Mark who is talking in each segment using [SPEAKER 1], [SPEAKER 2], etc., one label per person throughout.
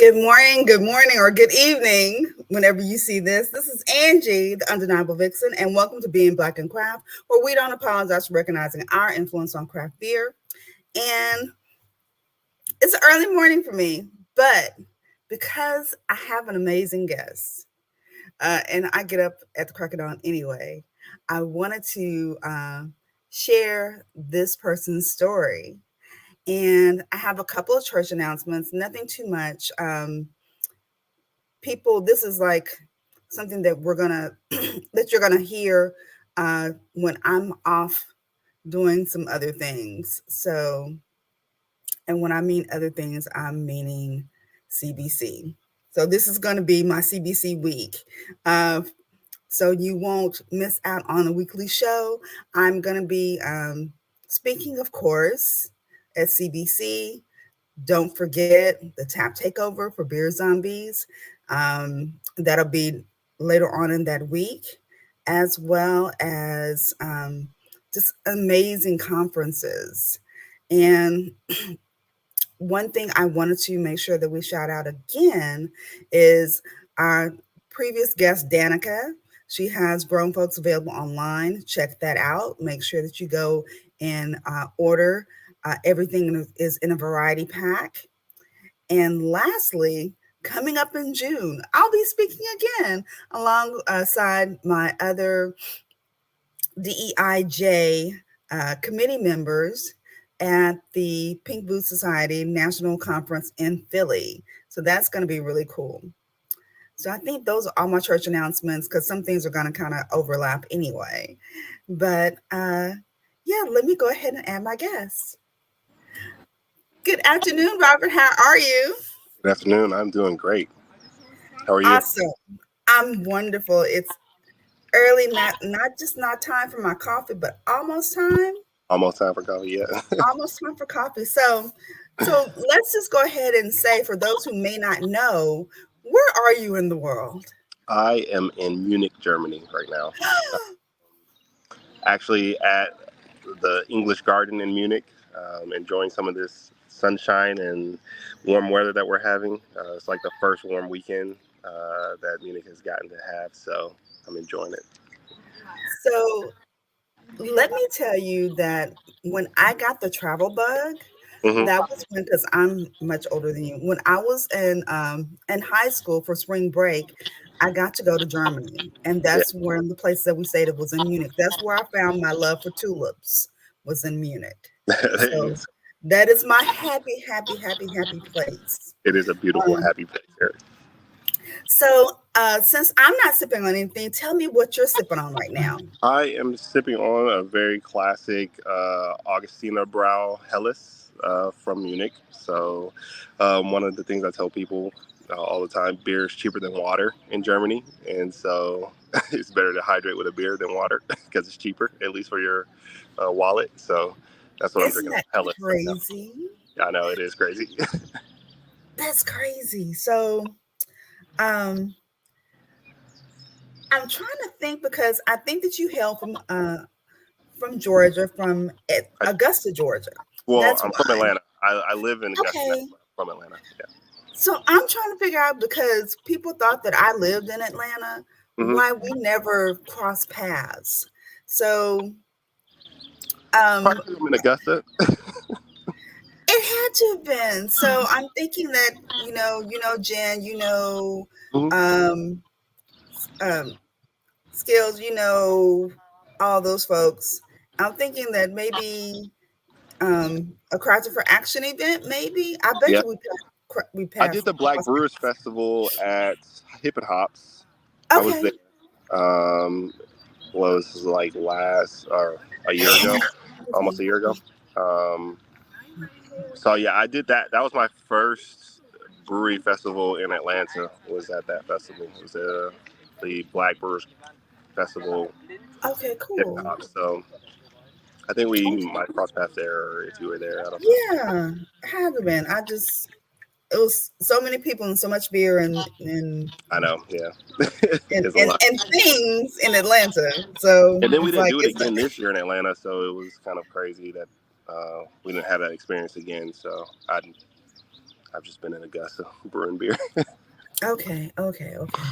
[SPEAKER 1] Good morning, or good evening, whenever you see this. This is Angie, the Undeniable Vixen, and welcome to Being Black and Craft, where we don't apologize for recognizing our influence on craft beer. And it's an early morning for me, but because I have an amazing guest, and I get up at the crack of dawn anyway, I wanted to share this person's story. And I have a couple of church announcements, nothing too much. People, this is like something that we're gonna that you're gonna hear when I'm off doing some other things. So, and when I mean other things, I'm meaning CBC. So this is going to be my CBC week. Uh, so you won't miss out on a weekly show. I'm going to be speaking, of course, at CBC. Don't forget the tap takeover for Beer Zombies. That'll be later on in that week, as well as just amazing conferences. And one thing I wanted to make sure that we shout out again is our previous guest, Danica. She has Grown Folks available online. Check that out. Make sure that you go and order. Everything is in a variety pack. And lastly, coming up in June, I'll be speaking again alongside my other DEIJ committee members at the Pink Boot Society National Conference in Philly. So that's going to be really cool. So I think those are all my church announcements because some things are going to kind of overlap anyway. But yeah, let me go ahead and add my guests. Good afternoon, Robert. How are you?
[SPEAKER 2] Good afternoon. I'm doing great. How are you?
[SPEAKER 1] Awesome. I'm wonderful. It's early, not time for my coffee, but almost time.
[SPEAKER 2] Almost time for coffee, yeah.
[SPEAKER 1] Almost time for coffee. So let's just go ahead and say, for those who may not know, where are you in the world?
[SPEAKER 2] I am in Munich, Germany right now. Actually at the English Garden in Munich, enjoying some of this sunshine and warm weather that we're having. It's like the first warm weekend that Munich has gotten to have, so I'm enjoying it.
[SPEAKER 1] So let me tell you that when I got the travel bug,
[SPEAKER 2] Mm-hmm.
[SPEAKER 1] that was when, because I'm much older than you. When I was in high school for spring break, I got to go to Germany, and
[SPEAKER 2] Yeah.
[SPEAKER 1] that's where the place that we stayed at was in Munich. That's where I found my love for tulips, was in Munich. So that is my happy, happy, happy, happy place.
[SPEAKER 2] It is a beautiful,
[SPEAKER 1] Um,
[SPEAKER 2] happy place here.
[SPEAKER 1] so since I'm not sipping on anything, tell me what you're sipping on right now.
[SPEAKER 2] I am sipping on a very classic Augustina Brau Helles from Munich. So, one of the things I tell people all the time, beer is cheaper than water in Germany. And so it's better to hydrate with a beer than water because it's cheaper, at least for your wallet. So that's what I'm
[SPEAKER 1] Isn't
[SPEAKER 2] drinking,
[SPEAKER 1] that
[SPEAKER 2] Helles right now.
[SPEAKER 1] crazy?
[SPEAKER 2] I know, it is crazy.
[SPEAKER 1] That's crazy. So um, I'm trying to think, because I think that you hail from Georgia, from Augusta, Georgia.
[SPEAKER 2] Well,
[SPEAKER 1] That's
[SPEAKER 2] I'm from
[SPEAKER 1] why.
[SPEAKER 2] Atlanta. I live in Augusta now,
[SPEAKER 1] Okay.
[SPEAKER 2] but I'm from Atlanta. Yeah.
[SPEAKER 1] So I'm trying to figure out, because people thought that I lived in Atlanta,
[SPEAKER 2] Mm-hmm.
[SPEAKER 1] why we never crossed paths. So um,
[SPEAKER 2] Probably in Augusta.
[SPEAKER 1] it had to have been. So I'm thinking that, Jen,
[SPEAKER 2] Hmm.
[SPEAKER 1] um, um, Skills, all those folks. I'm thinking that maybe a Cry for Action event, maybe. I bet
[SPEAKER 2] Yeah.
[SPEAKER 1] you we
[SPEAKER 2] I
[SPEAKER 1] passed.
[SPEAKER 2] did the Black Brewers Festival at Hip and Hops. I was there.
[SPEAKER 1] Okay.
[SPEAKER 2] Um, was like last or a year ago, almost a year ago. Um, so yeah, I did that. That was my first brewery festival in Atlanta. Was at that festival. It was the Black Brewers Festival,
[SPEAKER 1] Okay,
[SPEAKER 2] Hip and
[SPEAKER 1] cool.
[SPEAKER 2] Hops. So I think we might cross paths there, or if you were there, I don't know.
[SPEAKER 1] Yeah, had to been. It was so many people and so much beer
[SPEAKER 2] I know, yeah,
[SPEAKER 1] and,
[SPEAKER 2] it's a
[SPEAKER 1] and,
[SPEAKER 2] lot.
[SPEAKER 1] and things in Atlanta. So
[SPEAKER 2] And then we
[SPEAKER 1] it's
[SPEAKER 2] didn't
[SPEAKER 1] like,
[SPEAKER 2] do it
[SPEAKER 1] it's
[SPEAKER 2] again this year in Atlanta, so it was kind of crazy that we didn't have that experience again. So I've just been in Augusta brewing beer.
[SPEAKER 1] Okay, okay, okay.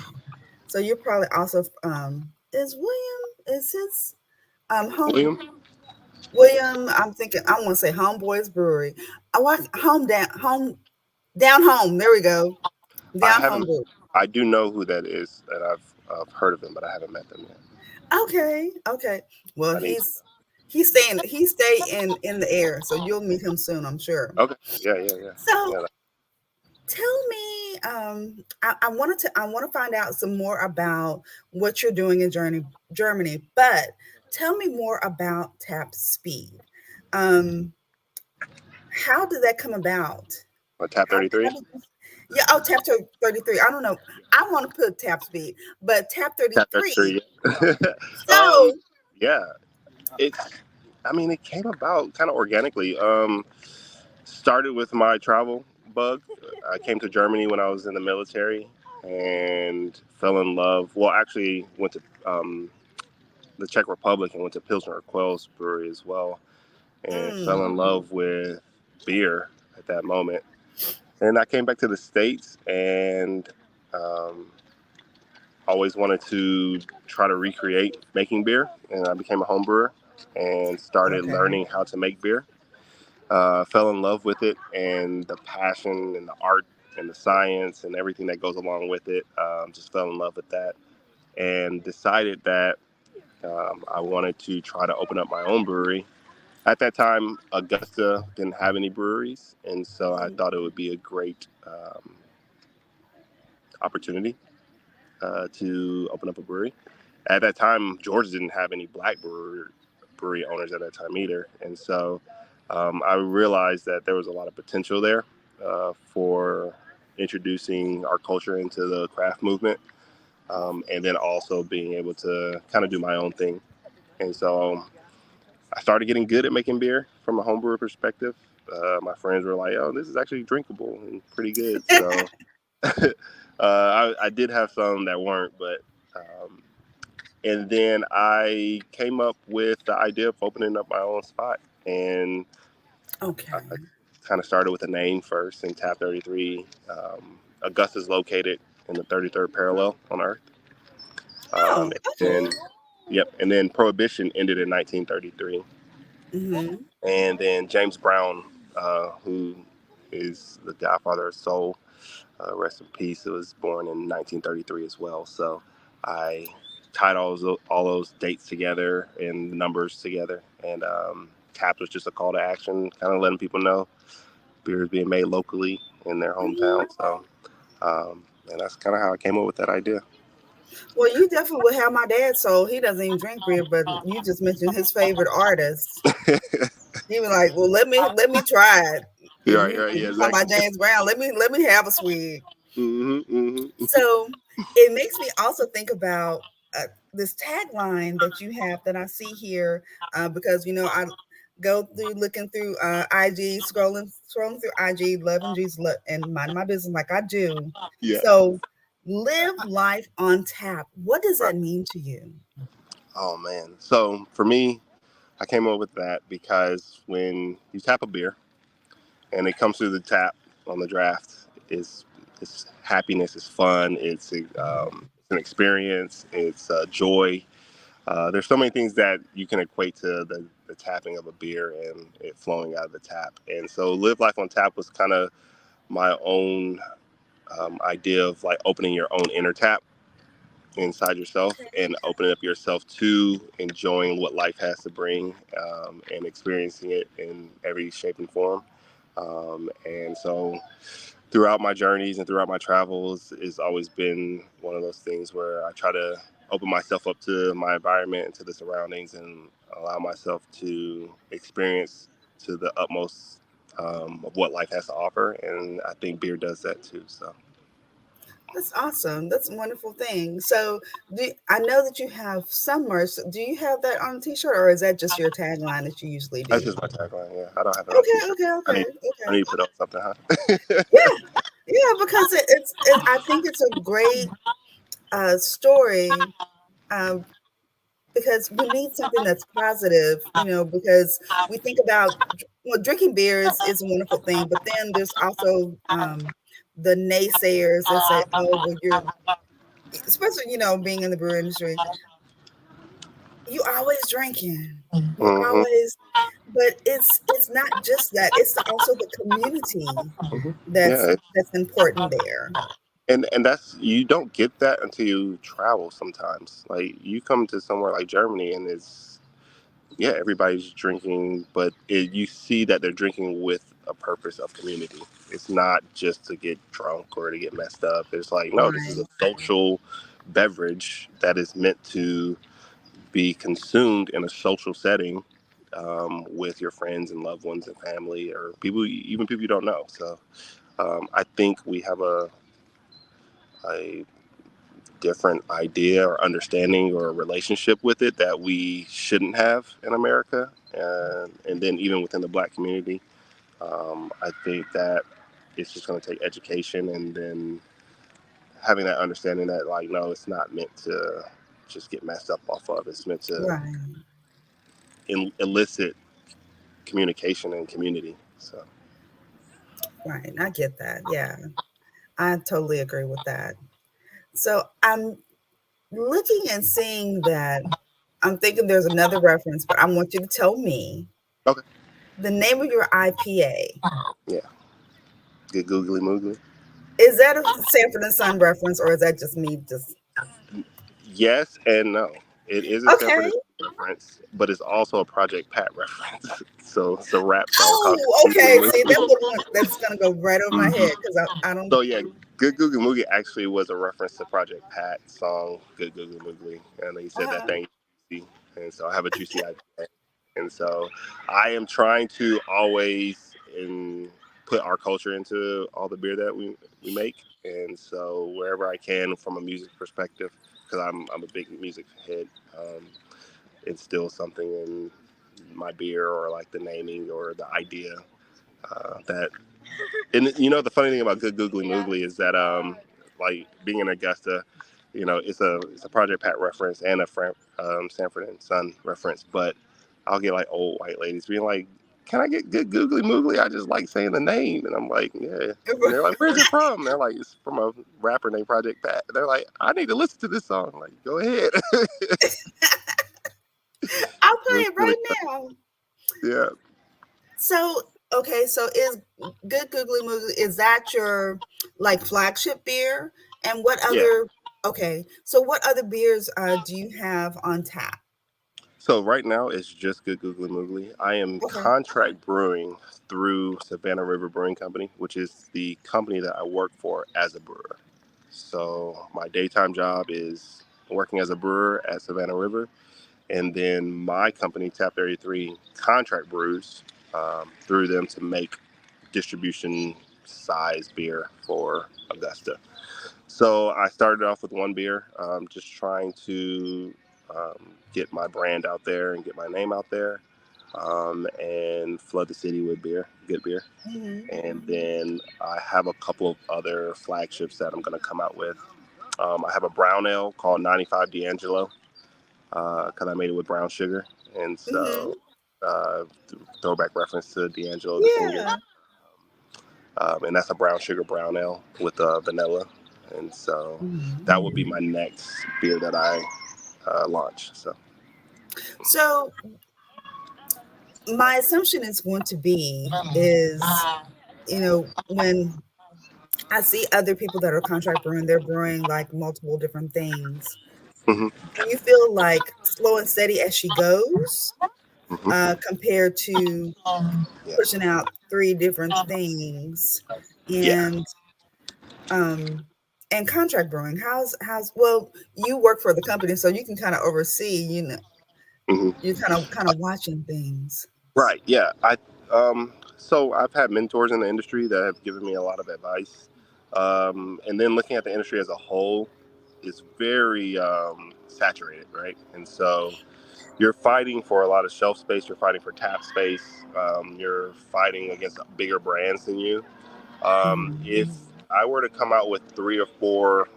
[SPEAKER 1] So you're probably also is William is his home
[SPEAKER 2] William,
[SPEAKER 1] William, I'm thinking I want to say Homeboys Brewery. I watch home. There we go.
[SPEAKER 2] I
[SPEAKER 1] Down home
[SPEAKER 2] haven't.
[SPEAKER 1] brewery.
[SPEAKER 2] I do know who that is, and I've heard of him, but I haven't met them yet.
[SPEAKER 1] Okay, okay. Well,
[SPEAKER 2] I need to.
[SPEAKER 1] he stay in the air, so you'll meet him soon, I'm sure.
[SPEAKER 2] Okay. Yeah, yeah, yeah,
[SPEAKER 1] So
[SPEAKER 2] yeah.
[SPEAKER 1] tell me, I want to find out some more about what you're doing in Germany, but tell me more about Tap Speed. Um, how did that come about?
[SPEAKER 2] Tap
[SPEAKER 1] How
[SPEAKER 2] 33.
[SPEAKER 1] did you, yeah, oh, 33. I don't know. I want to put Tap Speed, but Tap
[SPEAKER 2] Tap
[SPEAKER 1] 33.
[SPEAKER 2] 33. Yeah.
[SPEAKER 1] So,
[SPEAKER 2] Yeah. It's. I mean, it came about kind of organically. Started with my travel bug. I came to Germany when I was in the military and fell in love. Well, actually, went to the Czech Republic and went to Pilsner Urquell's brewery as well, and fell
[SPEAKER 1] mm,
[SPEAKER 2] in love with beer at that moment. And I came back to the States and um, always wanted to try to recreate making beer. And I became a home brewer and started
[SPEAKER 1] okay.
[SPEAKER 2] learning how to make beer. Fell in love with it and the passion and the art and the science and everything that goes along with it. Just fell in love with that and decided that I wanted to try to open up my own brewery. At that time, Augusta didn't have any breweries, and so I
[SPEAKER 1] Mhm.
[SPEAKER 2] thought it would be a great opportunity to open up a brewery. At that time, Georgia didn't have any black brewery owners at that time either, and so I realized that there was a lot of potential there for introducing our culture into the craft movement, and then also being able to kind of do my own thing. And so I started getting good at making beer from a homebrewer perspective. My friends were like, "Oh, this is actually drinkable and pretty good." So I did have some that weren't, but and then I came up with the idea of opening up my own spot, and I
[SPEAKER 1] Okay.
[SPEAKER 2] kind of started with a name first in Tap 33. Augusta's located in the 33rd parallel on Earth.
[SPEAKER 1] Oh,
[SPEAKER 2] And
[SPEAKER 1] okay.
[SPEAKER 2] yep, and then Prohibition ended in 1933.
[SPEAKER 1] Hmm.
[SPEAKER 2] And then James Brown, who is the godfather of soul, rest in peace. It was born in 1933 as well. So I tied all those dates together and the numbers together. And TAP was just a call to action, kind of letting people know beer is being made locally in their
[SPEAKER 1] Hmm.
[SPEAKER 2] hometown. So, and that's kind of how I came up with that idea.
[SPEAKER 1] Well, you definitely would have my dad sold. He doesn't even drink beer, but you just mentioned his favorite artist. He was like, "Well, let me try it."
[SPEAKER 2] Right, right,
[SPEAKER 1] If
[SPEAKER 2] yeah,
[SPEAKER 1] you talking about
[SPEAKER 2] exactly.
[SPEAKER 1] James Brown, let me have a swig.
[SPEAKER 2] Hmm, hmm.
[SPEAKER 1] So it makes me also think about this tagline that you have that I see here, because I go through looking through IG, scrolling through IG, loving Jesus and minding my business like I do.
[SPEAKER 2] Yeah.
[SPEAKER 1] So live life on tap. What does
[SPEAKER 2] Right.
[SPEAKER 1] that mean to you?
[SPEAKER 2] Oh man. So for me, I came up with that because when you tap a beer and it comes through the tap on the draft, it's happiness, it's fun, it's an experience, it's joy. There's so many things that you can equate to the tapping of a beer and it flowing out of the tap. And so, Live Life on Tap was kind of my own idea of like opening your own inner tap inside yourself and opening up yourself to enjoying what life has to bring and experiencing it in every shape and form. And so throughout my journeys and throughout my travels, it's always been one of those things where I try to open myself up to my environment and to the surroundings and allow myself to experience to the utmost of what life has to offer. And I think beer does that too. So
[SPEAKER 1] That's awesome. That's a wonderful thing. So, I know that you have some merch. Do you have that on a t-shirt, or is that just your tagline that you usually
[SPEAKER 2] that's
[SPEAKER 1] do?
[SPEAKER 2] just my tagline. Yeah, I don't have it on
[SPEAKER 1] Okay,
[SPEAKER 2] t-shirt.
[SPEAKER 1] okay,
[SPEAKER 2] I
[SPEAKER 1] okay,
[SPEAKER 2] need I
[SPEAKER 1] okay.
[SPEAKER 2] need to put up something, huh?
[SPEAKER 1] Yeah, yeah, because I think it's a great story, uh, because we need something that's positive, because we think about well, drinking beer is a wonderful thing, but then there's also the naysayers that say, "Oh, well, you're," especially being in the brewer industry, you always drinking. You
[SPEAKER 2] Hmm.
[SPEAKER 1] always, but it's not just that. It's also the community
[SPEAKER 2] Hmm.
[SPEAKER 1] that's
[SPEAKER 2] Yeah,
[SPEAKER 1] that's important there.
[SPEAKER 2] and that's, you don't get that until you travel. Sometimes, like, you come to somewhere like Germany, and it's, yeah, everybody's drinking, but you see that they're drinking with a purpose of community. It's not just to get drunk or to get messed up. It's like, no, this is a
[SPEAKER 1] Right,
[SPEAKER 2] social beverage that is meant to be consumed in a social setting, with your friends and loved ones and family, or people, even people you don't know. So I think we have a different idea or understanding or relationship with it that we shouldn't have in America, and then even within the Black community. I think that it's just going to take education, and then having that understanding that, like, no, it's not meant to just get messed up off of. It's meant to
[SPEAKER 1] right,
[SPEAKER 2] elicit communication and community. So,
[SPEAKER 1] right. I get that. Yeah, I totally agree with that. So I'm looking and seeing that. I'm thinking there's another reference, but I want you to tell me
[SPEAKER 2] okay,
[SPEAKER 1] the name of your IPA.
[SPEAKER 2] yeah, get googly moogly.
[SPEAKER 1] Is that a Sanford and Son reference, or is that just me? Just
[SPEAKER 2] Yes and no. It is a
[SPEAKER 1] okay.
[SPEAKER 2] separate reference, but it's also a Project Pat reference. So it's a rap song called
[SPEAKER 1] Oh,
[SPEAKER 2] Googly
[SPEAKER 1] okay. See,
[SPEAKER 2] Moogly.
[SPEAKER 1] that's gonna go right over my head because I don't.
[SPEAKER 2] So yeah, Good Googly Moogly actually was a reference to Project Pat song Good Googly Moogly, and he said that
[SPEAKER 1] Uh-huh.
[SPEAKER 2] thing juicy, and so I have a juicy IPA, and so I am trying to always put our culture into all the beer that we make, and so wherever I can from a music perspective, because I'm a big music head, um, instill something in my beer, or like the naming or the idea, that. And the funny thing about Good Googly Moogly is that, like, being in Augusta, it's a Project Pat reference and a Sanford and Son reference, but I'll get like old white ladies being like, "Can I get Good Googly Moogly? I just like saying the name." And I'm like, "Yeah." And they're like, "Where's it from?" And they're like, "It's from a rapper named Project Pat." And they're like, "I need to listen to this song." I'm like, go ahead.
[SPEAKER 1] I'll play
[SPEAKER 2] It's
[SPEAKER 1] it
[SPEAKER 2] really
[SPEAKER 1] right now.
[SPEAKER 2] yeah,
[SPEAKER 1] So okay, so is Good Googly Moogly, is that your like flagship beer? And what
[SPEAKER 2] yeah.
[SPEAKER 1] other okay, so what other beers do you have on tap?
[SPEAKER 2] So right now it's just Good Googly Moogly. I am
[SPEAKER 1] Okay.
[SPEAKER 2] contract brewing through Savannah River Brewing Company, which is the company that I work for as a brewer. So my daytime job is working as a brewer at Savannah River, and then my company Tap 33 contract brews, through them to make distribution size beer for Augusta. So I started off with one beer, just trying to, get my brand out there and get my name out there, and flood the city with beer, good beer.
[SPEAKER 1] Mhm.
[SPEAKER 2] And then I have a couple of other flagships that I'm going to come out with. I have a brown ale called 95 D'Angelo, because I made it with brown sugar. And so,
[SPEAKER 1] Mhm.
[SPEAKER 2] uh, throwback reference to D'Angelo the singer.
[SPEAKER 1] Yeah.
[SPEAKER 2] And that's a brown sugar brown ale with vanilla. And so
[SPEAKER 1] Mhm.
[SPEAKER 2] that would be my next beer that I launch. So,
[SPEAKER 1] So my assumption is going to be is, when I see other people that are contract brewing, they're brewing like multiple different things.
[SPEAKER 2] hmm.
[SPEAKER 1] Do you feel like slow and steady as she goes,
[SPEAKER 2] Hmm.
[SPEAKER 1] compared to
[SPEAKER 2] Yeah,
[SPEAKER 1] pushing out three different things
[SPEAKER 2] yeah.
[SPEAKER 1] and um and contract brewing? How's well, you work for the company, so you can kind of oversee,
[SPEAKER 2] Hmm.
[SPEAKER 1] you're kind of watching things.
[SPEAKER 2] Right. Yeah. So I've had mentors in the industry that have given me a lot of advice. And then looking at the industry as a whole is very, saturated, right? And so you're fighting for a lot of shelf space. You're fighting for tap space. You're fighting against bigger brands than you.
[SPEAKER 1] Mhm.
[SPEAKER 2] If I were to come out with 3 or 4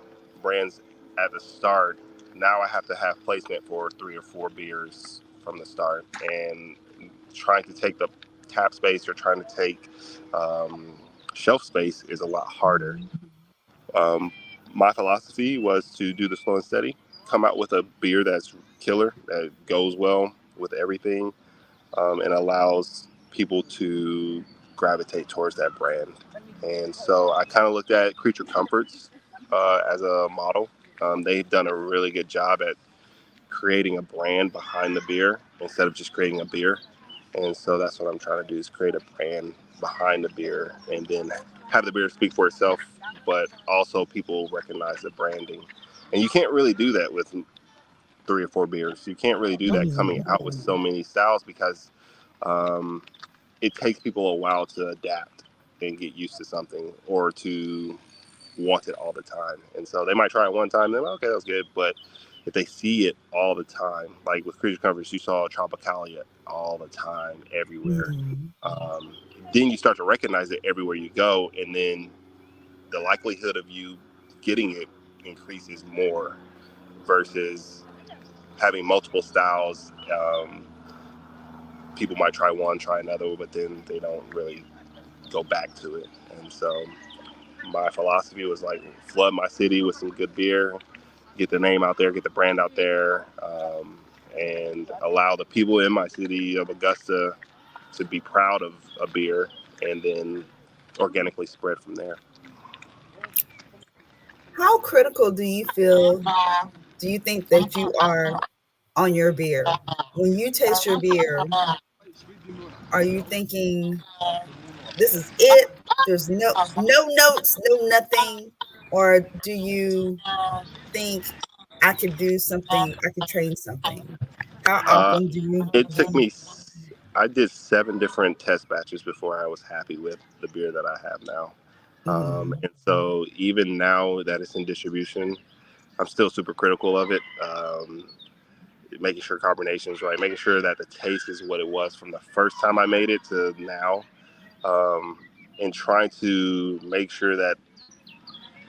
[SPEAKER 2] brands at the start, now I have to have placement for 3 or 4 beers from the start, and trying to take the tap space or trying to take um, shelf space is a lot harder.
[SPEAKER 1] Mhm.
[SPEAKER 2] Um, my philosophy was to do the slow and steady, come out with a beer that's killer, that goes well with everything, and allows people to gravitate towards that brand. And so I kind of looked at Creature Comforts as a model. They've done a really good job at creating a brand behind the beer instead of just creating a beer. And so that's what I'm trying to do is create a brand behind the beer and then have the beer speak for itself, but also people recognize the branding. And you can't really do that with 3 or 4 beers. You can't really do that coming
[SPEAKER 1] Mhm.
[SPEAKER 2] out with so many styles because um, it takes people a while to adapt and get used to something or to want it all the time. And so they might try it one time, and they're like, okay, that was good. But if they see it all the time, like with Creature Comforts, you saw Tropicalia all the time, everywhere.
[SPEAKER 1] Mhm.
[SPEAKER 2] Um, then you start to recognize it everywhere you go, and then the likelihood of you getting it increases more versus having multiple styles. People might try one, try another, but then they don't really go back to it. And so my philosophy was like flood my city with some good beer, get the name out there, get the brand out there, and allow the people in my city of Augusta to be proud of a beer, and then organically spread from there.
[SPEAKER 1] How critical do you think that you are on your beer? When you taste your beer, are you thinking this is it? There's no notes, no nothing, or do you think I could do something, I could train something? How
[SPEAKER 2] Uh,
[SPEAKER 1] often
[SPEAKER 2] it
[SPEAKER 1] do
[SPEAKER 2] took
[SPEAKER 1] you
[SPEAKER 2] me. I did 7 different test batches before I was happy with the beer that I have now.
[SPEAKER 1] mhm,
[SPEAKER 2] And so even now that it's in distribution, I'm still super critical of it. Making sure carbonation is right, making sure that the taste is what it was from the first time I made it to now, um, and trying to make sure that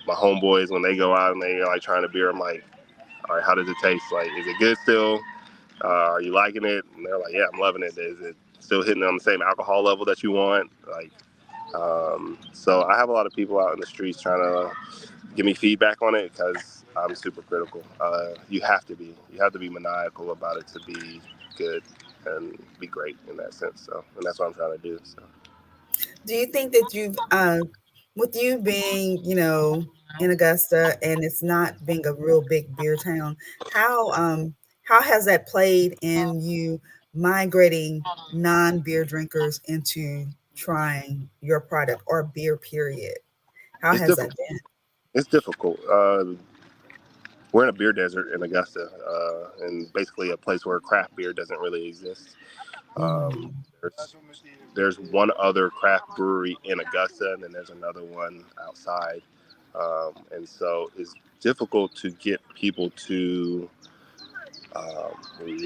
[SPEAKER 2] my homeboys, when they go out and they are like trying to beer, I'm like, all right, how does it taste? Like, is it good still? Are you liking it? And they're like, yeah, I'm loving it. Is it still hitting on the same alcohol level that you want? Like, so I have a lot of people out in the streets trying to give me feedback on it because I'm super critical. You have to be. You have to be maniacal about it to be good and be great in that sense. So, and that's what I'm trying to do. So,
[SPEAKER 1] do you think that with you being, in Augusta and it's not being a real big beer town, how has that played in you migrating non-beer drinkers into trying your product or beer period? How
[SPEAKER 2] it's
[SPEAKER 1] has that
[SPEAKER 2] difficult.
[SPEAKER 1] been?
[SPEAKER 2] It's difficult. We're in a beer desert in Augusta, and basically a place where craft beer doesn't really exist. Um,
[SPEAKER 1] Mhm,
[SPEAKER 2] there's there's one other craft brewery in Augusta, and then there's another one outside. And so it's difficult to get people to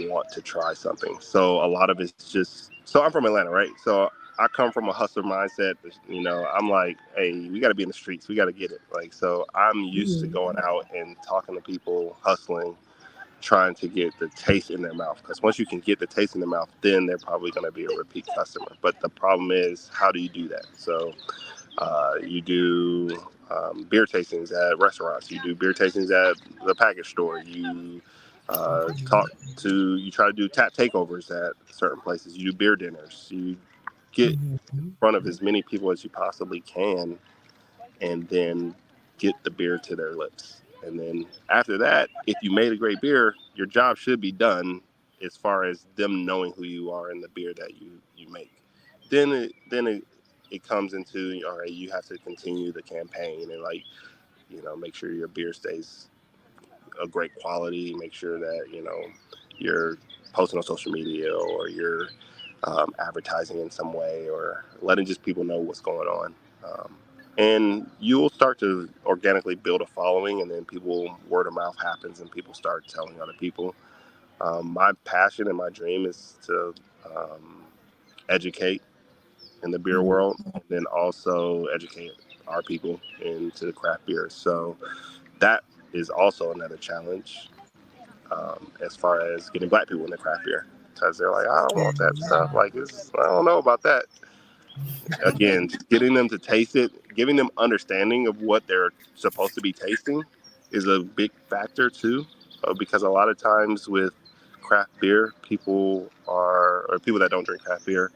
[SPEAKER 2] want to try something. So a lot of it's just. So I'm from Atlanta, right? So I come from a hustler mindset. I'm like, hey, we got to be in the streets. We got to get it. Like, so I'm used to
[SPEAKER 1] mhm,
[SPEAKER 2] going out and talking to people, hustling, trying to get the taste in their mouth. Because once you can get the taste in their mouth, then they're probably going to be a repeat customer. But the problem is, how do you do that? So you do beer tastings at restaurants. You do beer tastings at the package store. You try to do tap takeovers at certain places. You do beer dinners. You get
[SPEAKER 1] mhm,
[SPEAKER 2] in
[SPEAKER 1] mhm,
[SPEAKER 2] front of as many people as you possibly can, and then get the beer to their lips. And then after that, if you made a great beer, your job should be done as far as them knowing who you are and the beer that you make. Then it comes into, all right, you have to continue the campaign and like, make sure your beer stays a great quality, make sure that, you're posting on social media or you're advertising in some way or letting just people know what's going on. And you'll start to organically build a following, and then people, word of mouth happens, and people start telling other people. My passion and my dream is to educate in the beer
[SPEAKER 1] mhm.
[SPEAKER 2] world, and then also educate our people into craft beer. So that is also another challenge as far as getting black people into craft beer. because they're like, I don't want that stuff.
[SPEAKER 1] Mhm.
[SPEAKER 2] Like, I don't know about that. Again, just getting them to taste it, giving them understanding of what they're supposed to be tasting is a big factor too. Because a lot of times with craft beer, or people that don't drink craft beer,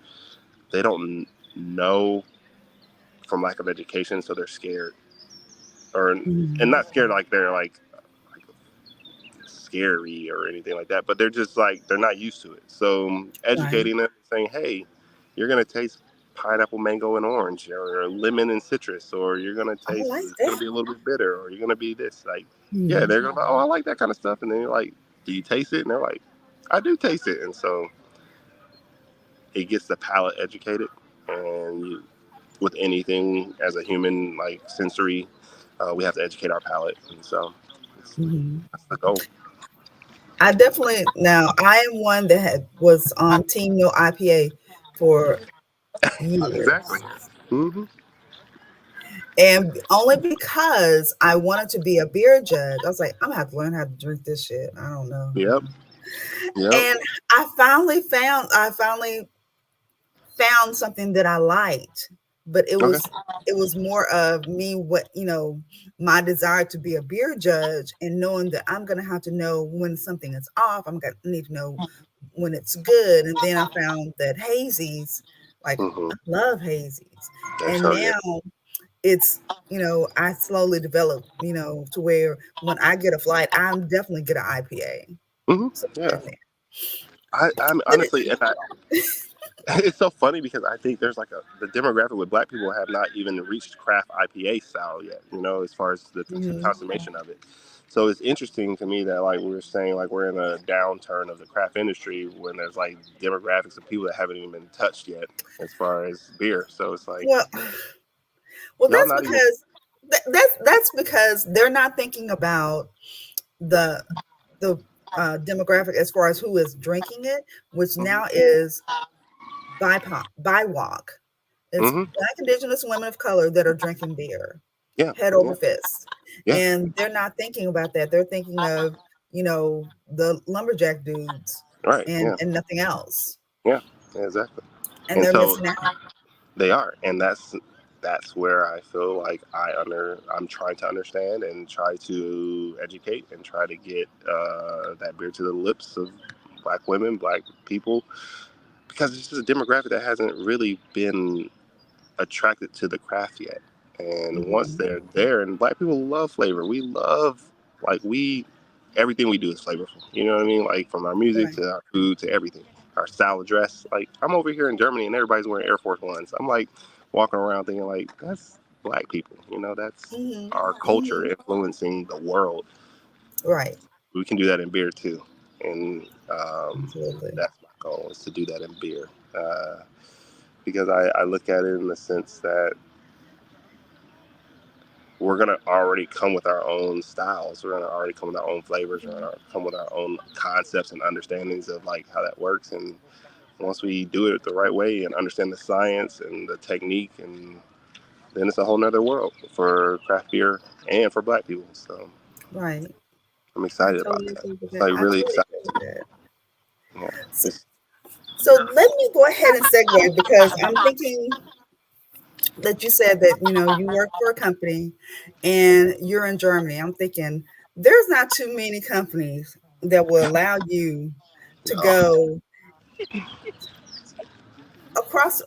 [SPEAKER 2] they don't know from lack of education, so they're scared, or and
[SPEAKER 1] Mhm.
[SPEAKER 2] not scared like they're like scary or anything like that, but they're just like they're not used to it. So
[SPEAKER 1] Right.
[SPEAKER 2] educating them, saying, "Hey, you're gonna taste pineapple, mango, and orange, or lemon and citrus, or you're gonna
[SPEAKER 1] I
[SPEAKER 2] taste
[SPEAKER 1] like
[SPEAKER 2] it's gonna
[SPEAKER 1] that.
[SPEAKER 2] be a little bit bitter, or you're gonna be this." Like, yeah,
[SPEAKER 1] Mhm.
[SPEAKER 2] they're gonna, oh, I like that kind of stuff, and then you're like, "Do you taste it?" And they're like, "I do taste it," and so it gets the palate educated, and with anything as a human, like sensory, we have to educate our palate, and so it's,
[SPEAKER 1] Mhm.
[SPEAKER 2] that's the goal.
[SPEAKER 1] I definitely now I am one that was on Team No IPA for
[SPEAKER 2] Exactly.
[SPEAKER 1] years.
[SPEAKER 2] Hmm.
[SPEAKER 1] And only because I wanted to be a beer judge, I was like, I'm gonna have to learn how to drink this shit. I don't know.
[SPEAKER 2] Yep. Yep.
[SPEAKER 1] And I finally found something that I liked, but
[SPEAKER 2] Okay.
[SPEAKER 1] it was more of me what my desire to be a beer judge and knowing that I'm gonna have to know when something is off. I'm gonna need to know when it's good. And then I found that hazies, like
[SPEAKER 2] Hmm.
[SPEAKER 1] I love hazies,
[SPEAKER 2] They're
[SPEAKER 1] and
[SPEAKER 2] so good.
[SPEAKER 1] now it's I slowly develop to where when I get a flight, I'm definitely get an IPA
[SPEAKER 2] Hmm.
[SPEAKER 1] somewhere
[SPEAKER 2] Yeah.
[SPEAKER 1] in there.
[SPEAKER 2] I'm
[SPEAKER 1] But it,
[SPEAKER 2] honestly, and it's so funny because I think there's like the demographic with Black people have not even reached craft IPA style yet. As far as the
[SPEAKER 1] mhm,
[SPEAKER 2] consummation of it. So it's interesting to me that like we were saying, like we're in a downturn of the craft industry when there's like demographics of people that haven't even been touched yet as far as beer. So it's like
[SPEAKER 1] well, well,
[SPEAKER 2] y'all
[SPEAKER 1] that's
[SPEAKER 2] not even.
[SPEAKER 1] because that's because they're not thinking about the the demographic as far as who is drinking it, which now
[SPEAKER 2] Hmm.
[SPEAKER 1] is BIPOC. It's
[SPEAKER 2] Hmm.
[SPEAKER 1] Black Indigenous women of color that are drinking beer
[SPEAKER 2] Yeah.
[SPEAKER 1] head over
[SPEAKER 2] Yeah.
[SPEAKER 1] fist,
[SPEAKER 2] Yeah.
[SPEAKER 1] and they're not thinking about that. They're thinking of the lumberjack dudes
[SPEAKER 2] Right. Yeah.
[SPEAKER 1] and nothing else,
[SPEAKER 2] Yeah. Yeah, exactly.
[SPEAKER 1] and
[SPEAKER 2] And
[SPEAKER 1] they're
[SPEAKER 2] so
[SPEAKER 1] missing out.
[SPEAKER 2] they are, and that's where I feel like I'm trying to understand and try to educate and try to get that beer to the lips of Black women, Black people, because it's just a demographic that hasn't really been attracted to the craft yet. And once
[SPEAKER 1] Mhm.
[SPEAKER 2] they're there, and Black people love flavor. We love like we everything we do is flavorful. You know what I mean? Like from our music
[SPEAKER 1] Right.
[SPEAKER 2] to our food to everything. Our style of dress. Like I'm over here in Germany and everybody's wearing Air Force Ones. I'm like walking around thinking like that's Black people. That's
[SPEAKER 1] Mhm.
[SPEAKER 2] our culture
[SPEAKER 1] Mhm.
[SPEAKER 2] influencing the world.
[SPEAKER 1] Right.
[SPEAKER 2] We can do that in beer too, and
[SPEAKER 1] Absolutely.
[SPEAKER 2] that's my goal is to do that in beer. Because I look at it in the sense that we're gonna already come with our own styles. We're gonna already come with our own flavors. We're gonna come with our own concepts and understandings of like how that works. And once we do it the right way and understand the science and the technique, and then it's a whole nother world for craft beer and for Black people. So
[SPEAKER 1] Right.
[SPEAKER 2] I'm
[SPEAKER 1] I
[SPEAKER 2] excited about
[SPEAKER 1] totally
[SPEAKER 2] that.
[SPEAKER 1] agree with
[SPEAKER 2] It's
[SPEAKER 1] that.
[SPEAKER 2] like
[SPEAKER 1] I
[SPEAKER 2] really
[SPEAKER 1] totally
[SPEAKER 2] excited.
[SPEAKER 1] agree with that.
[SPEAKER 2] Yeah.
[SPEAKER 1] So,
[SPEAKER 2] It's,
[SPEAKER 1] so let me go ahead and segue because I'm thinking that you said that you work for a company and you're in Germany. I'm thinking there's not too many companies that will allow you to
[SPEAKER 2] no.
[SPEAKER 1] go across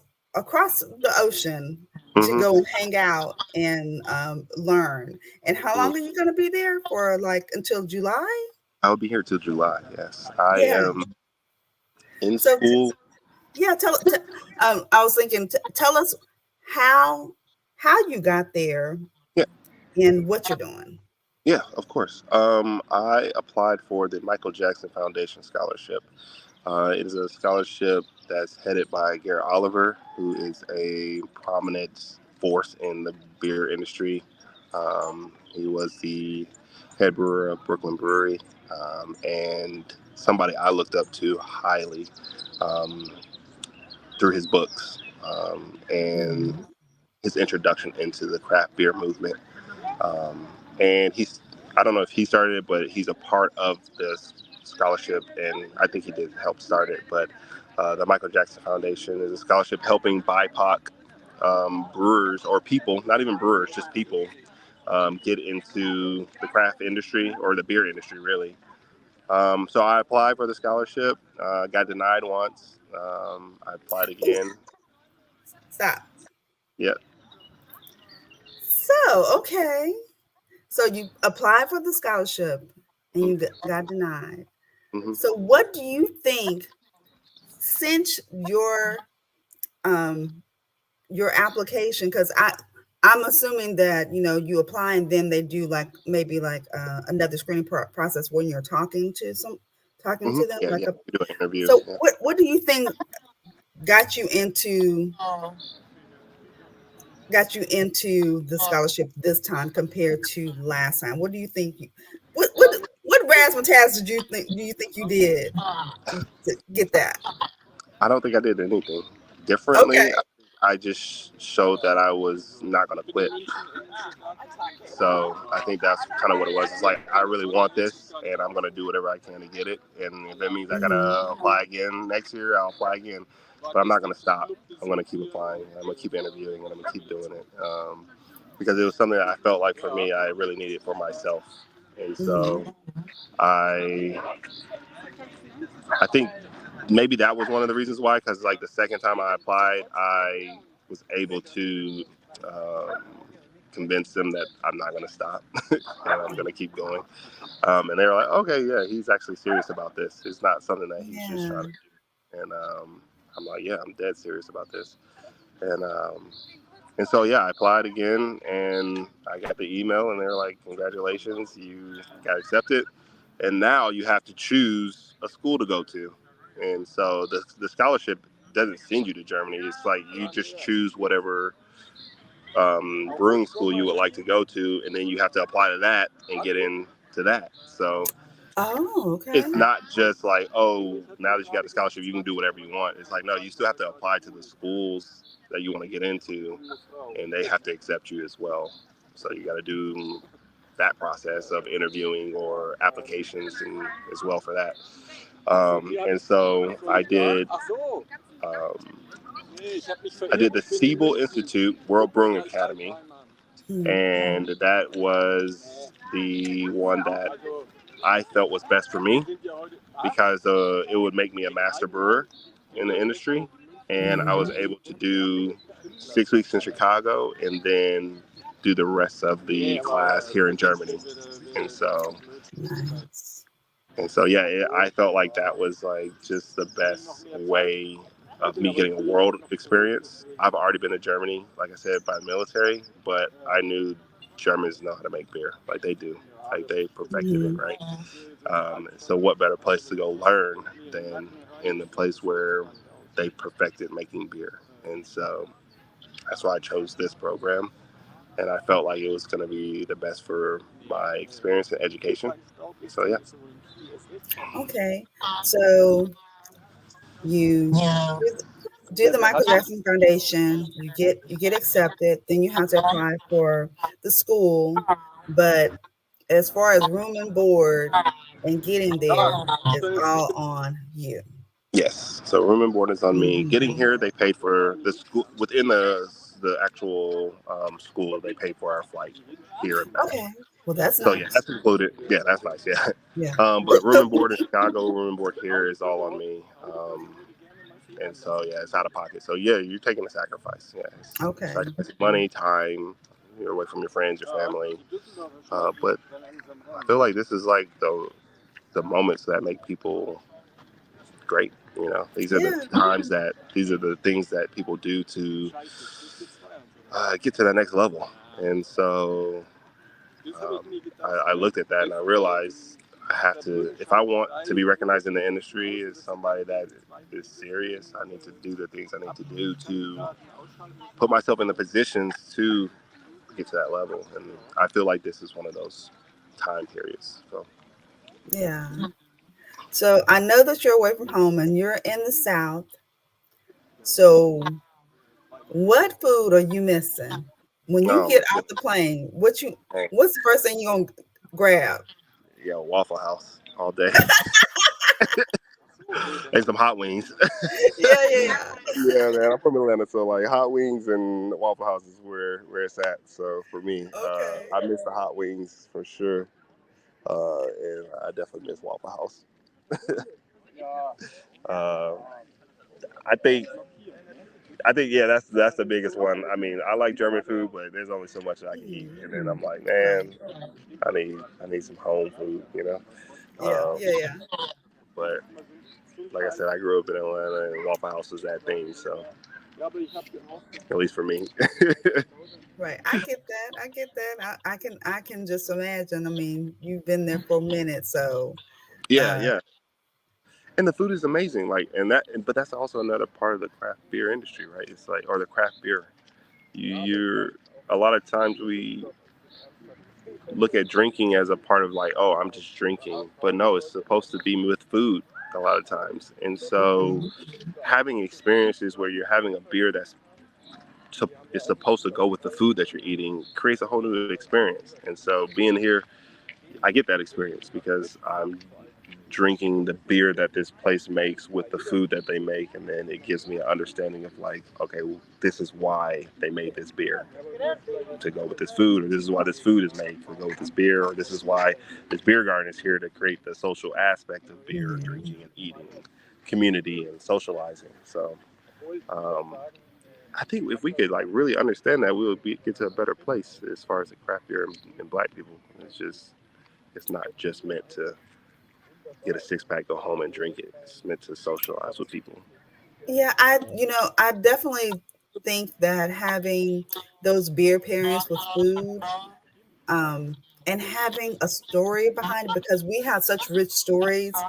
[SPEAKER 1] the ocean to
[SPEAKER 2] Hmm.
[SPEAKER 1] go and hang out and learn. And how long are you going to be there for? Like until July?
[SPEAKER 2] I'll be here till July. Yes, I
[SPEAKER 1] Yeah.
[SPEAKER 2] am in
[SPEAKER 1] So
[SPEAKER 2] school.
[SPEAKER 1] yeah, I was thinking, tell us how you got there
[SPEAKER 2] Yeah.
[SPEAKER 1] and what you're doing.
[SPEAKER 2] Yeah, of course. I applied for the Michael Jackson Foundation Scholarship. It is a scholarship that's headed by Garrett Oliver, who is a prominent force in the beer industry. He was the head brewer of Brooklyn Brewery, and somebody I looked up to highly um, through his books and
[SPEAKER 1] Mhm.
[SPEAKER 2] his introduction into the craft beer movement. And I don't know if he started it, but he's a part of this scholarship, and I think he did help start it. But the Michael Jackson Foundation is a scholarship helping BIPOC brewers or people, not even brewers, just people, get into the craft industry or the beer industry, really. So I applied for the scholarship, got denied once. I applied again.
[SPEAKER 1] Stop.
[SPEAKER 2] Yeah.
[SPEAKER 1] So, okay. So you applied for the scholarship and you got denied.
[SPEAKER 2] Mm-hmm.
[SPEAKER 1] So what do you think since um your application, because I'm assuming that you apply and then they do like maybe like another screening process when you're talking
[SPEAKER 2] Mm-hmm.
[SPEAKER 1] to them
[SPEAKER 2] Yeah,
[SPEAKER 1] like
[SPEAKER 2] yeah.
[SPEAKER 1] a
[SPEAKER 2] We do an interview.
[SPEAKER 1] so
[SPEAKER 2] Yeah.
[SPEAKER 1] what do you think got you into the scholarship this time compared to last time? What do you think what razzmatazz do you think you did to get that?
[SPEAKER 2] I don't think I did anything differently.
[SPEAKER 1] Okay.
[SPEAKER 2] I just showed that I was not going to quit. So I think that's kind of what it was. It's like, I really want this, and I'm going to do whatever I can to get it. And if it means I got
[SPEAKER 1] Hmm.
[SPEAKER 2] to apply again next year, I'll apply again. But I'm not going to stop. I'm going to keep applying. I'm going to keep interviewing, and I'm going to keep doing it. Because it was something that I felt like for me, I really needed for myself. And
[SPEAKER 1] Hmm.
[SPEAKER 2] so I I think maybe that was one of the reasons why. Because like the second time I applied, I was able to um, convince them that I'm not going to stop and I'm going to keep going. And they were like, okay, yeah, he's actually serious about this. It's not something that he's just trying
[SPEAKER 1] Yeah.
[SPEAKER 2] to do. And I'm like, yeah, I'm dead serious about this. And so yeah, I applied again, and I got the email, and they were like, congratulations, you got accepted, and now you have to choose a school to go to. And so the scholarship doesn't send you to Germany. It's like you just choose whatever brewing school you would like to go to, and then you have to apply to that and get into that. So
[SPEAKER 1] Oh, okay.
[SPEAKER 2] it's not just like, oh, now that you got the scholarship, you can do whatever you want. It's like, no, you still have to apply to the schools that you want to get into, and they have to accept you as well. So you got to do that process of interviewing or applications and as well for that. And so um, I did the Siebel Institute World Brewing Academy,
[SPEAKER 1] Hmm.
[SPEAKER 2] and that was the one that I felt was best for me because it would make me a master brewer in the industry, and I was
[SPEAKER 1] Hmm.
[SPEAKER 2] able to do 6 weeks in Chicago and then do the rest of the class here in Germany. And so
[SPEAKER 1] Nice.
[SPEAKER 2] yeah, I felt like that was like just the best way of me getting a world experience. I've already been to Germany, like I said, by the military, but I knew Germans know how to make beer, like they do, like they perfected it,
[SPEAKER 1] Hmm.
[SPEAKER 2] right? So what better place to go learn than in the place where they perfected making beer? And so that's why I chose this program, and I felt like it was going to be the best for my experience and education. So yeah.
[SPEAKER 1] Okay. So you do the Michael Jackson Foundation, you get accepted, then you have to apply for the school, but as far as room and board and getting there is all on you.
[SPEAKER 2] Yes. So room and board is on me. Getting
[SPEAKER 1] Mhm.
[SPEAKER 2] here, they paid for the school within the actual school. They paid for our flight here and back.
[SPEAKER 1] Okay. Well, that's
[SPEAKER 2] So yeah,
[SPEAKER 1] nice.
[SPEAKER 2] that's included. Yeah, that's nice. Yeah.
[SPEAKER 1] Yeah.
[SPEAKER 2] But room and board in Chicago, room and board here is all on me. And so yeah, it's out of pocket. So yeah, you're taking a sacrifice. Yeah, it's
[SPEAKER 1] Okay.
[SPEAKER 2] sacrificing money, time. You're away from your friends, your family. But I feel like this is like the moments that make people great. You know, these are the
[SPEAKER 1] Yeah.
[SPEAKER 2] times that these are the things that people do to get to that next level. And so I looked at that and I realized I have to, if I want to be recognized in the industry as somebody that is serious, I need to do the things I need to do to put myself in the positions to get to that level. And I feel like this is one of those time periods. So,
[SPEAKER 1] Yeah. So I know that you're away from home and you're in the South. So what food are you missing when you
[SPEAKER 2] oh my
[SPEAKER 1] get off the
[SPEAKER 2] goodness.
[SPEAKER 1] plane?
[SPEAKER 2] Man,
[SPEAKER 1] What's the first thing you're gonna grab?
[SPEAKER 2] yeah, Waffle House all day. and some hot wings.
[SPEAKER 1] Yeah, yeah,
[SPEAKER 2] Yeah, man, I'm from Atlanta, so like hot wings and Waffle House is where it's at. So for me,
[SPEAKER 1] yeah. Okay.
[SPEAKER 2] I miss the hot wings for sure, and I definitely miss Waffle House. Uh, I think yeah, that's the biggest one. I mean, I like German food, but there's only so much that I can eat,
[SPEAKER 1] Mhm.
[SPEAKER 2] and then I'm like,
[SPEAKER 1] Right.
[SPEAKER 2] man, I need some home food, you know.
[SPEAKER 1] Yeah,
[SPEAKER 2] Um,
[SPEAKER 1] yeah, yeah.
[SPEAKER 2] but like I said, I grew up in Atlanta, and Waffle House was that thing. So at least for me.
[SPEAKER 1] Right. I get that. I get that. I can just imagine. I mean, you've been there for a minute, so
[SPEAKER 2] Yeah,
[SPEAKER 1] uh
[SPEAKER 2] yeah. And the food is amazing. Like, but that's also another part of the craft beer industry, right? It's like, or the craft beer. You're a lot of times we look at drinking as a part of like, oh, I'm just drinking, but no, it's supposed to be with food a lot of times. And so,
[SPEAKER 1] mhm.
[SPEAKER 2] having experiences where you're having a beer is supposed to go with the food that you're eating creates a whole new experience. And so, being here, I get that experience because I'm drinking the beer that this place makes with the food that they make, and then it gives me an understanding of like, okay, well, this is why they made this beer to go with this food, or this is why this food is made to go with this beer, or this is why this beer garden is here to create the social aspect of beer
[SPEAKER 1] Mhm.
[SPEAKER 2] drinking and eating, and community and socializing. So um, I think if we could like really understand that, we would get to a better place as far as the craft beer and black people. It's not just meant to get a six pack, go home and drink it. It's meant to socialize with people.
[SPEAKER 1] Yeah, I definitely think that having those beer pairings with food, um, and having a story behind it because we have such rich stories.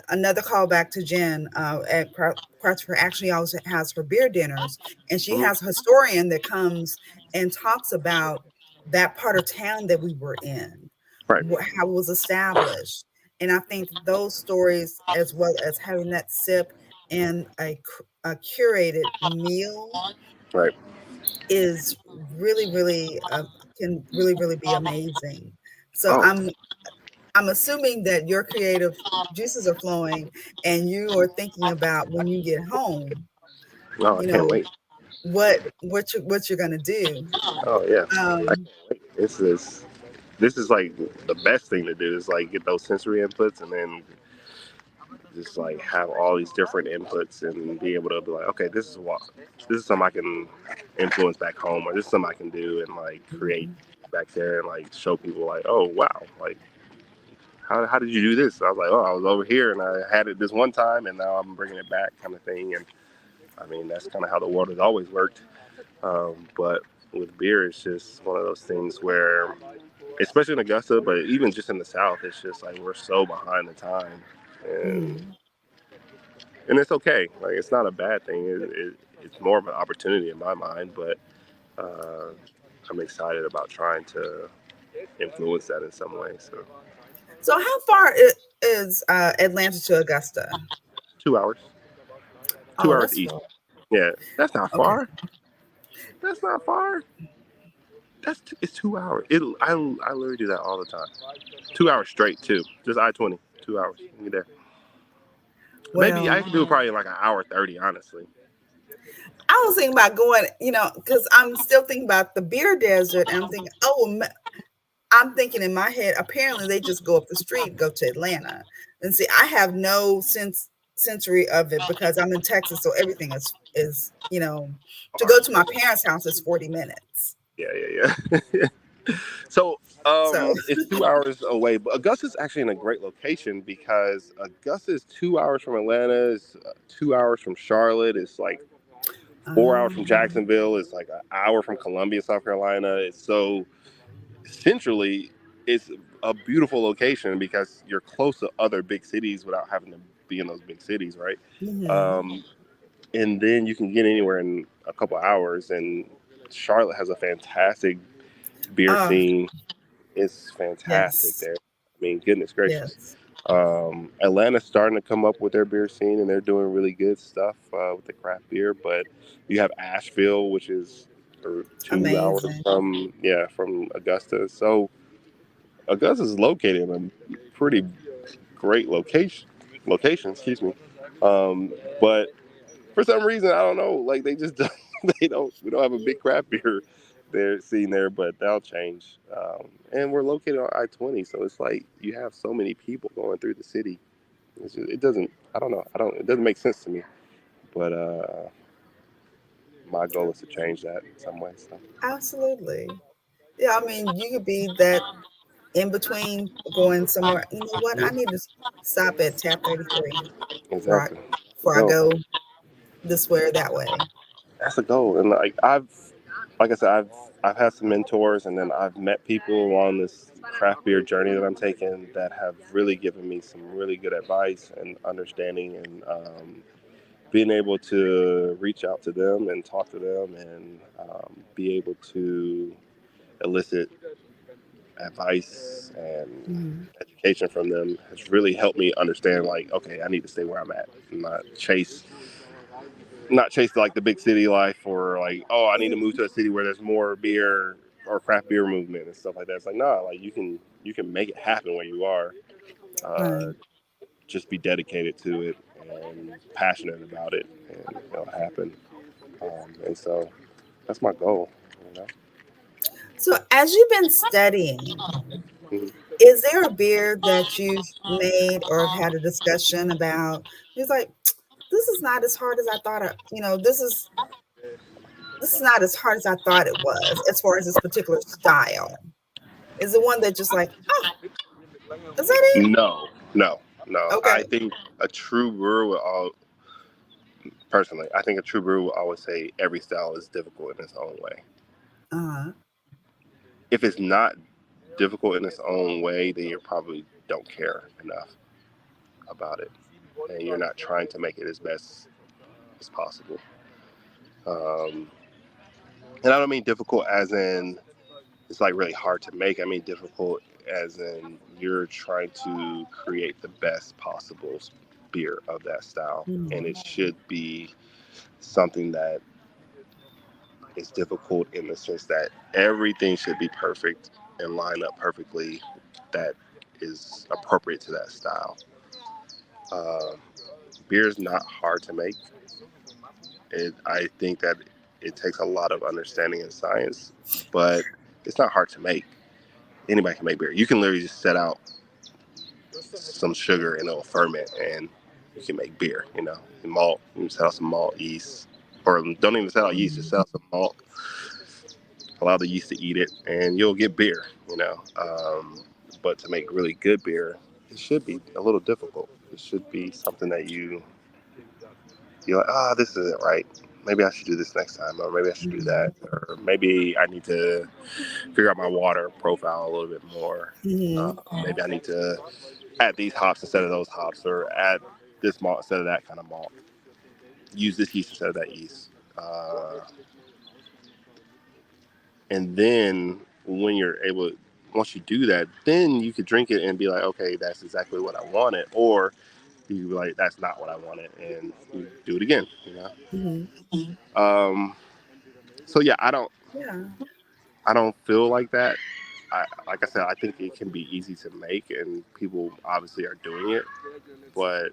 [SPEAKER 1] Another callback to Jen at Christopher actually also has her beer dinners, and she
[SPEAKER 2] Hmm.
[SPEAKER 1] has a historian that comes and talks about that part of town that we were in,
[SPEAKER 2] Right,
[SPEAKER 1] how it was established. And I think those stories, as well as having that sip and a curated meal,
[SPEAKER 2] right.
[SPEAKER 1] is really, really can really, really be amazing. So
[SPEAKER 2] Oh,
[SPEAKER 1] I'm assuming that your creative juices are flowing, and you are thinking about when you get home,
[SPEAKER 2] no, I
[SPEAKER 1] you
[SPEAKER 2] can't
[SPEAKER 1] know
[SPEAKER 2] wait.
[SPEAKER 1] what you're gonna do.
[SPEAKER 2] Oh yeah, I
[SPEAKER 1] Um,
[SPEAKER 2] can't wait. This is like the best thing to do is like get those sensory inputs and then just like have all these different inputs and be able to be like, okay, this is something I can influence back home, or this is something I can do and like create
[SPEAKER 1] mhm,
[SPEAKER 2] back there and like show people like, oh wow, like how did you do this? I was like, oh, I was over here and I had it this one time and now I'm bringing it back, kind of thing. And I mean, that's kind of how the world has always worked. But with beer, it's just one of those things where, especially in Augusta, but even just in the South, it's just like we're so behind the time, and
[SPEAKER 1] mhm.
[SPEAKER 2] and it's okay. Like it's not a bad thing. It's more of an opportunity in my mind. But uh, I'm excited about trying to influence that in some way. So
[SPEAKER 1] So how far is Atlanta to Augusta?
[SPEAKER 2] 2 hours, two
[SPEAKER 1] Oh,
[SPEAKER 2] hours
[SPEAKER 1] that's
[SPEAKER 2] east.
[SPEAKER 1] far.
[SPEAKER 2] Yeah, that's not
[SPEAKER 1] Okay.
[SPEAKER 2] far. That's not far. It's 2 hours. I literally do that all the time. 2 hours straight too. Just I-20. 2 hours. You there. Maybe I
[SPEAKER 1] Well,
[SPEAKER 2] can do it probably in like an hour 30, honestly.
[SPEAKER 1] I was thinking about going, because I'm still thinking about the beer desert, and I'm thinking, oh, I'm thinking in my head, apparently they just go up the street and go to Atlanta. And see, I have no sensory of it because I'm in Texas, so everything is to go
[SPEAKER 2] Far.
[SPEAKER 1] to my parents' house is 40 minutes.
[SPEAKER 2] Yeah, yeah, yeah. So
[SPEAKER 1] So,
[SPEAKER 2] it's 2 hours away, but Augusta's actually in a great location because Augusta is 2 hours from Atlanta, it's 2 hours from Charlotte, it's like 4 hours from
[SPEAKER 1] um,
[SPEAKER 2] Jacksonville, it's like an hour from Columbia, South Carolina. It's so centrally, it's a beautiful location because you're close to other big cities without having to be in those big cities, right?
[SPEAKER 1] mhm.
[SPEAKER 2] Um, and then you can get anywhere in a couple hours. And Charlotte has a fantastic beer
[SPEAKER 1] Oh,
[SPEAKER 2] scene. It's fantastic
[SPEAKER 1] yes,
[SPEAKER 2] there. I mean, goodness gracious.
[SPEAKER 1] yes,
[SPEAKER 2] Atlanta's starting to come up with their beer scene, and they're doing really good stuff with the craft beer. But you have Asheville, which is 2 hours
[SPEAKER 1] amazing.
[SPEAKER 2] from Augusta. So Augusta is located in a pretty great location, excuse me. But for some reason, I don't know, like they just they don't we don't have a big craft beer there scene there, but that'll change. And we're located on I-20, so it's like you have so many people going through the city. It doesn't. I don't know. I don't. It doesn't make sense to me. But my goal is to change that in some way. So
[SPEAKER 1] Absolutely. Yeah, I mean, you could be that in between going somewhere. You know what? I need to stop at Tap 33 before I
[SPEAKER 2] exactly,
[SPEAKER 1] before I
[SPEAKER 2] go.
[SPEAKER 1] go this way or that way.
[SPEAKER 2] That's a goal. And like I said, I've had some mentors, and then I've met people on this craft beer journey that I'm taking that have really given me some really good advice and understanding, and being able to reach out to them and talk to them and be able to elicit advice and
[SPEAKER 1] Mhm.
[SPEAKER 2] education from them has really helped me understand, like, okay, I need to stay where I'm at and not chase like the big city life, or like, oh, I need to move to a city where there's more beer or craft beer movement and stuff like that. It's like, nah, like you can make it happen where you are.
[SPEAKER 1] Right.
[SPEAKER 2] Just be dedicated to it and passionate about it, and it'll happen. And so that's my goal. You know?
[SPEAKER 1] So as you've been studying,
[SPEAKER 2] Mhm.
[SPEAKER 1] is there a beer that you've made or have had a discussion about? It's like, this is not as hard as I thought. This is not as hard as I thought it was. As far as this particular style, is it one that just like, oh, is that it?
[SPEAKER 2] No, no, no. I
[SPEAKER 1] Okay.
[SPEAKER 2] think a true brewer will all personally. I think a true brewer will always say every style is difficult in its own way.
[SPEAKER 1] Uh,
[SPEAKER 2] If it's not difficult in its own way, then you probably don't care enough about it, and you're not trying to make it as best as possible. Um, and I don't mean difficult as in it's like really hard to make. I mean difficult as in you're trying to create the best possible beer of that style, and
[SPEAKER 1] mm,
[SPEAKER 2] it should be something that is difficult in the sense that everything should be perfect and line up perfectly that is appropriate to that style. Um, Beer is not hard to make. I think that it takes a lot of understanding and science, but it's not hard to make. Anybody can make beer. You can literally just set out some sugar and it'll ferment, and you can make beer. And malt. You can set out some malt yeast, or don't even set out yeast. Just
[SPEAKER 1] mm,
[SPEAKER 2] set out some malt. Allow the yeast to eat it, and you'll get beer. But to make really good beer, it should be a little difficult. It should be something that you're like, this isn't right. Maybe I should do this next time, or maybe I should do that,
[SPEAKER 1] mm,
[SPEAKER 2] or maybe I need to figure out my water profile a little bit more.
[SPEAKER 1] mm,
[SPEAKER 2] Maybe I need to add these hops instead of those hops, or add this malt instead of that kind of malt. Use this yeast instead of that yeast. And then when you're able, once you do that, then you could drink it and be like, okay, that's exactly what I wanted, or you could be like, that's not what I wanted, and you do it again.
[SPEAKER 1] mm.
[SPEAKER 2] Um, so yeah,
[SPEAKER 1] Yeah.
[SPEAKER 2] I don't feel like that. Like I said, I think it can be easy to make, and people obviously are doing it. But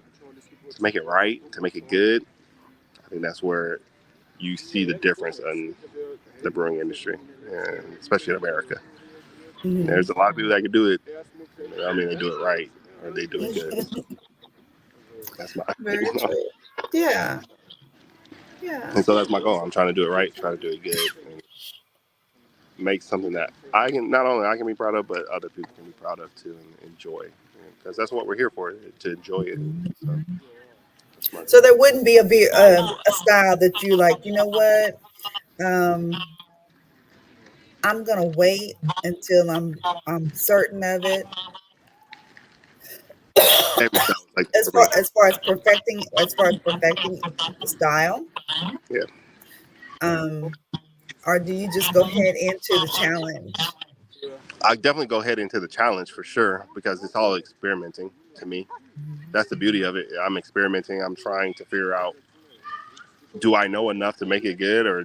[SPEAKER 2] to make it right, to make it good, I think that's where you see the difference in the brewing industry, and especially in America. And
[SPEAKER 1] Mm.
[SPEAKER 2] there's a lot of people that can do it. I mean, they do it right, or they do it good. That's my,
[SPEAKER 1] Very true. Yeah.
[SPEAKER 2] and
[SPEAKER 1] Yeah.
[SPEAKER 2] so that's my goal. I'm trying to do it right, try to do it good, and make something that I can not only I can be proud of, but other people can be proud of too and enjoy. Because that's what we're here for, to enjoy it. So that's my
[SPEAKER 1] So
[SPEAKER 2] goal.
[SPEAKER 1] there wouldn't be a style that you like, you know what? Um, I'm gonna wait until I'm certain of it.
[SPEAKER 2] Every style is like
[SPEAKER 1] As
[SPEAKER 2] for me.
[SPEAKER 1] as far as perfecting the style,
[SPEAKER 2] Yeah,
[SPEAKER 1] um, or do you just go ahead into the challenge?
[SPEAKER 2] I definitely go ahead into the challenge for sure because it's all experimenting to me.
[SPEAKER 1] Mhm.
[SPEAKER 2] That's the beauty of it. I'm experimenting. I'm trying to figure out, do I know enough to make it good, or